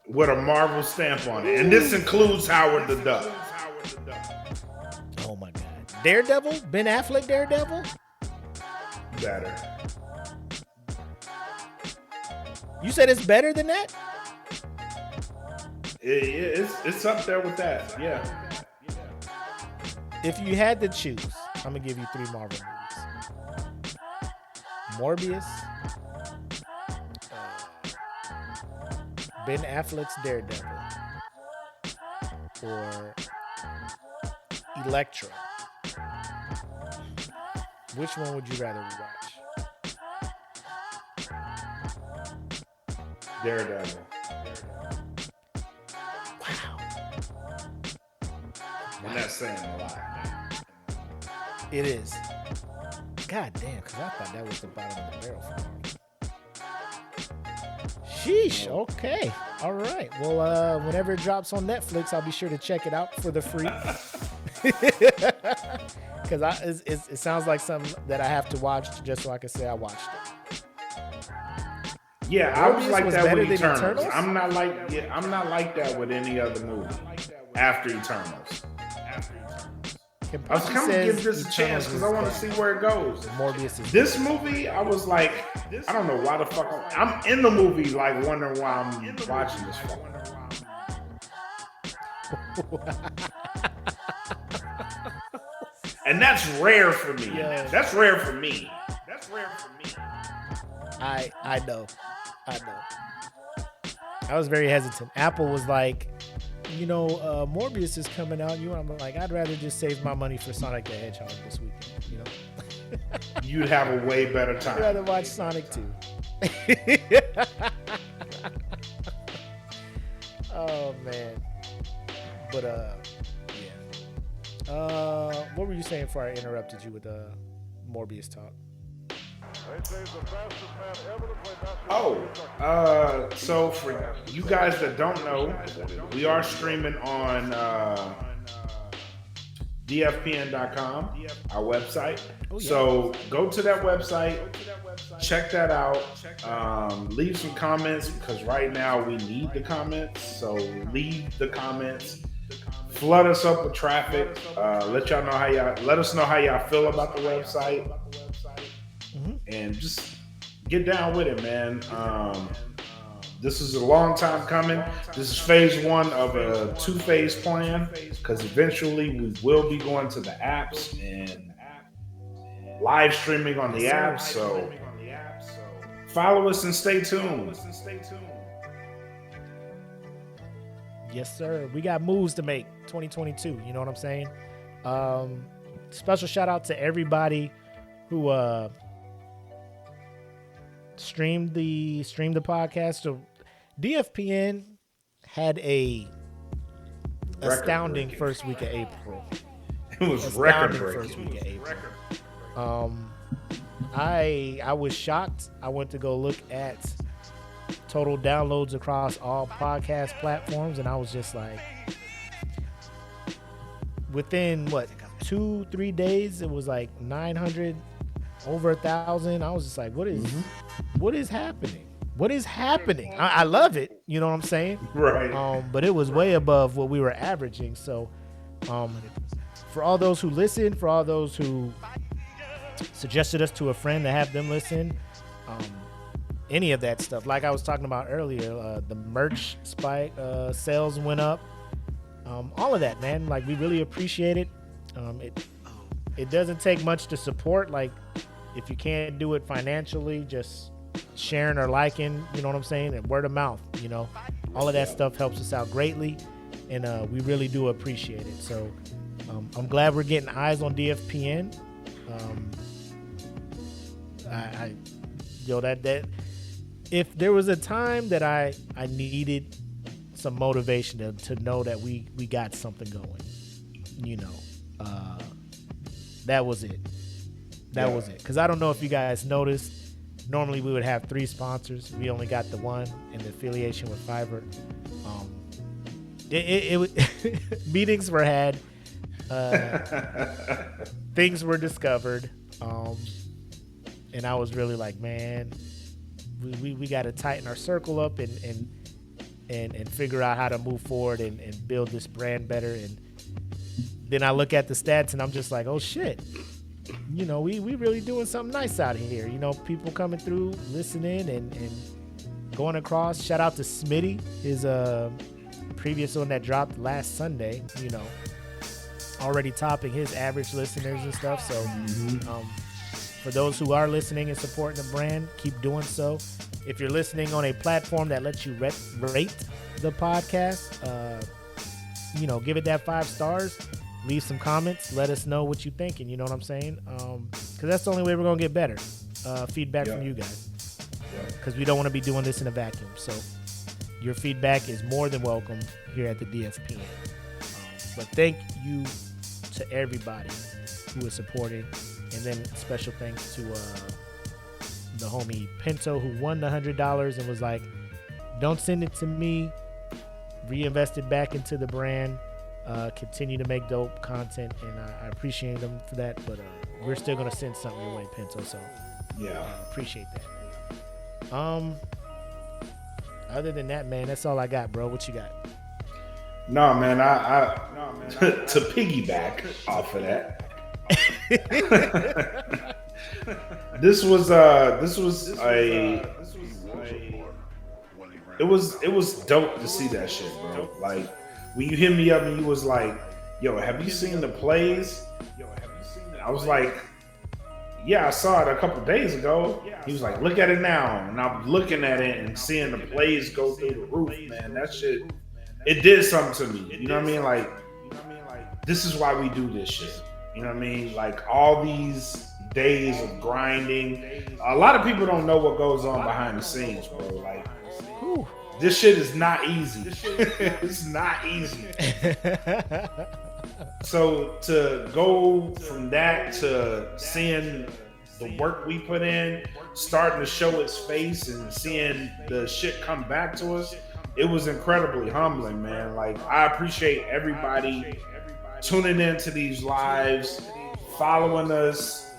with a Marvel stamp on it. And this includes Howard the Duck. Oh my God. Daredevil? Ben Affleck Daredevil? Better. You said it's better than that? It's up there with that. Yeah. If you had to choose, I'm gonna give you 3 Marvel movies. Morbius, Ben Affleck's Daredevil, or Elektra. Which one would you rather watch? Daredevil. Wow. And that's saying a lot. It is. God damn, because I thought that was the bottom of the barrel for Marvel. Sheesh. Okay. All right. Well, whenever it drops on Netflix, I'll be sure to check it out for the free. Because it sounds like something that I have to watch just so I can say I watched it. Yeah, I was Morbius like was that better with than Eternals. Eternals? I'm not like that with any other movie after Eternals. I was coming to give this a chance because I want to see where it goes. Morbius is This movie, I was like, I don't know why the fuck I'm in the movie, like wondering why I'm watching this film. And that's rare for me. Yeah. That's rare for me. I know. I was very hesitant. Apple was like, Morbius is coming out. I'm like, I'd rather just save my money for Sonic the Hedgehog this weekend. You'd have a way better I'd time. rather watch Sonic 2. Oh man. But yeah. What were you saying before I interrupted you with Morbius talk? So for you guys that don't know, we are streaming on dfpn.com, our website. Oh, yeah. So go to that website, check that out, leave some comments because right now we need the comments. So leave the comments, flood us up with traffic, let us know how y'all feel about the website. And just get down with it, man. This is a long time coming. This is phase 1 of a 2-phase plan because eventually we will be going to the apps and live streaming on the apps. So follow us and stay tuned. Yes, sir. We got moves to make 2022. You know what I'm saying? Special shout out to everybody who streamed the podcast. So DFPN had a astounding first week of April. It was Astounding record first breaking. week of April. I was shocked. I went to go look at total downloads across all podcast platforms, and I was just like, within 2-3 days, it was like 900, over 1,000. I was just like, what is happening? What is happening? I love it. You know what I'm saying? Right. But it was way above what we were averaging. So, for all those who listen, for all those who suggested us to a friend to have them listen, any of that stuff, like I was talking about earlier, the merch spike, sales went up, all of that, man. Like, we really appreciate it. It doesn't take much to support. Like, if you can't do it financially, just sharing or liking, you know what I'm saying, and word of mouth, all of that stuff helps us out greatly, and we really do appreciate it. So I'm glad we're getting eyes on DFPN. That if there was a time that I needed some motivation to know that we got something going, that was it. That was it. Because I don't know if you guys noticed, normally we would have 3 sponsors. We only got the one in the affiliation with Fiverr. Meetings were had. Things were discovered. And I was really like, man, we got to tighten our circle up and figure out how to move forward and build this brand better. And then I look at the stats and I'm just like, oh shit, we really doing something nice out here. People coming through, listening and going across. Shout out to Smitty, his previous one that dropped last Sunday, already topping his average listeners and stuff. So for those who are listening and supporting the brand, keep doing so. If you're listening on a platform that lets you rate the podcast, give it that 5 stars. Leave some comments. Let us know what you're thinking. You know what I'm saying? Because that's the only way we're going to get better. Feedback from you guys. Because we don't want to be doing this in a vacuum. So your feedback is more than welcome here at the DFPN. But thank you to everybody who is supporting. And then special thanks to the homie Pinto who won the $100 and was like, don't send it to me. Reinvest it back into the brand. Continue to make dope content, and I appreciate them for that. But we're still gonna send something your way, Pinto. So appreciate that. Other than that, man, that's all I got, bro. What you got? No, man, I to piggyback off of that. This was it was dope to see that shit, bro. Like when you hit me up and you was like, "Yo, have you seen the plays?" I was like, "Yeah, I saw it a couple days ago." He was like, "Look at it now," and I'm looking at it and seeing the plays go through the roof. Man, that shit, it did something to me. You know what I mean? Like, this is why we do this shit. You know what I mean? Like all these days of grinding. A lot of people don't know what goes on behind the scenes, bro. Like, this shit is not easy. It's not easy. So to go from that to seeing the work we put in, starting to show its face and seeing the shit come back to us, it was incredibly humbling, man. Like, I appreciate everybody tuning into these lives, following us,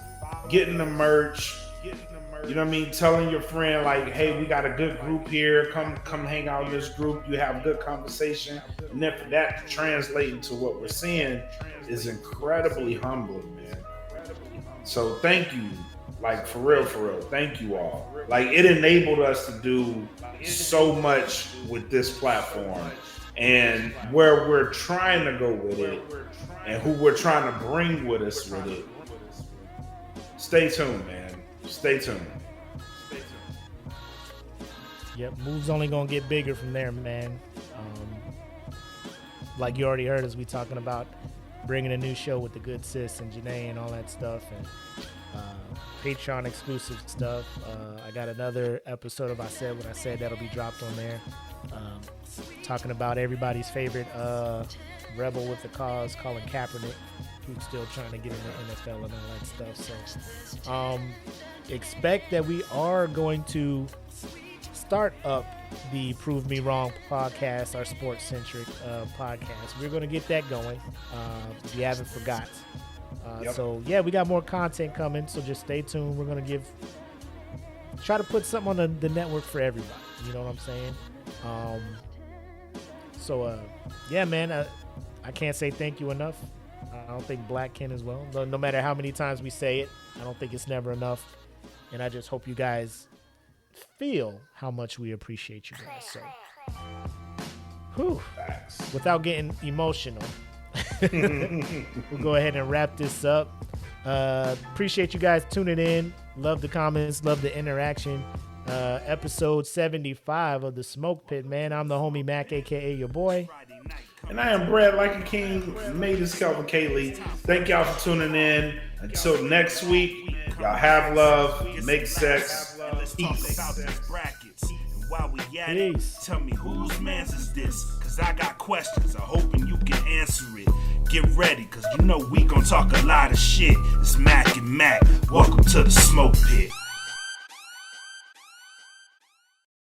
getting the merch, you know what I mean? Telling your friend, like, hey, we got a good group here. Come hang out in this group. You have good conversation. And then for that to translate into what we're seeing is incredibly humbling, man. So thank you. Like, for real. Thank you all. Like, it enabled us to do so much with this platform. And where we're trying to go with it and who we're trying to bring with us with it. Stay tuned, man. Stay tuned. Yep, move's only gonna get bigger from there, man. Like you already heard us, we talking about bringing a new show with the good sis and Janae and all that stuff, and Patreon exclusive stuff. I got another episode of I Said What I Said that'll be dropped on there. Talking about everybody's favorite rebel with the cause, Colin Kaepernick, who's still trying to get in the NFL and all that stuff. So expect that we are going to start up the Prove Me Wrong podcast, our sports-centric podcast. We're going to get that going, if you haven't forgot. Yep. So, yeah, we got more content coming, so just stay tuned. We're going to try to put something on the network for everybody. You know what I'm saying? Yeah, man, I can't say thank you enough. I don't think Blak can as well. No matter how many times we say it, I don't think it's never enough. And I just hope you guys feel how much we appreciate you guys. So, without getting emotional, we'll go ahead and wrap this up. Appreciate you guys tuning in. Love the comments. Love the interaction. Episode 75 of the Smoke Pit, man. I'm the homie Mac, aka your boy. And I am Brad Like a King, made this Calvin Kaylee. Thank y'all for tuning in. Until next week, y'all have love, make sex, peace. While we at it, tell me whose man's is this? Cause I got questions, I'm hoping you can answer it. Get ready, cause you know we gon' talk a lot of shit. It's Mac and Mac, welcome to the Smoke Pit.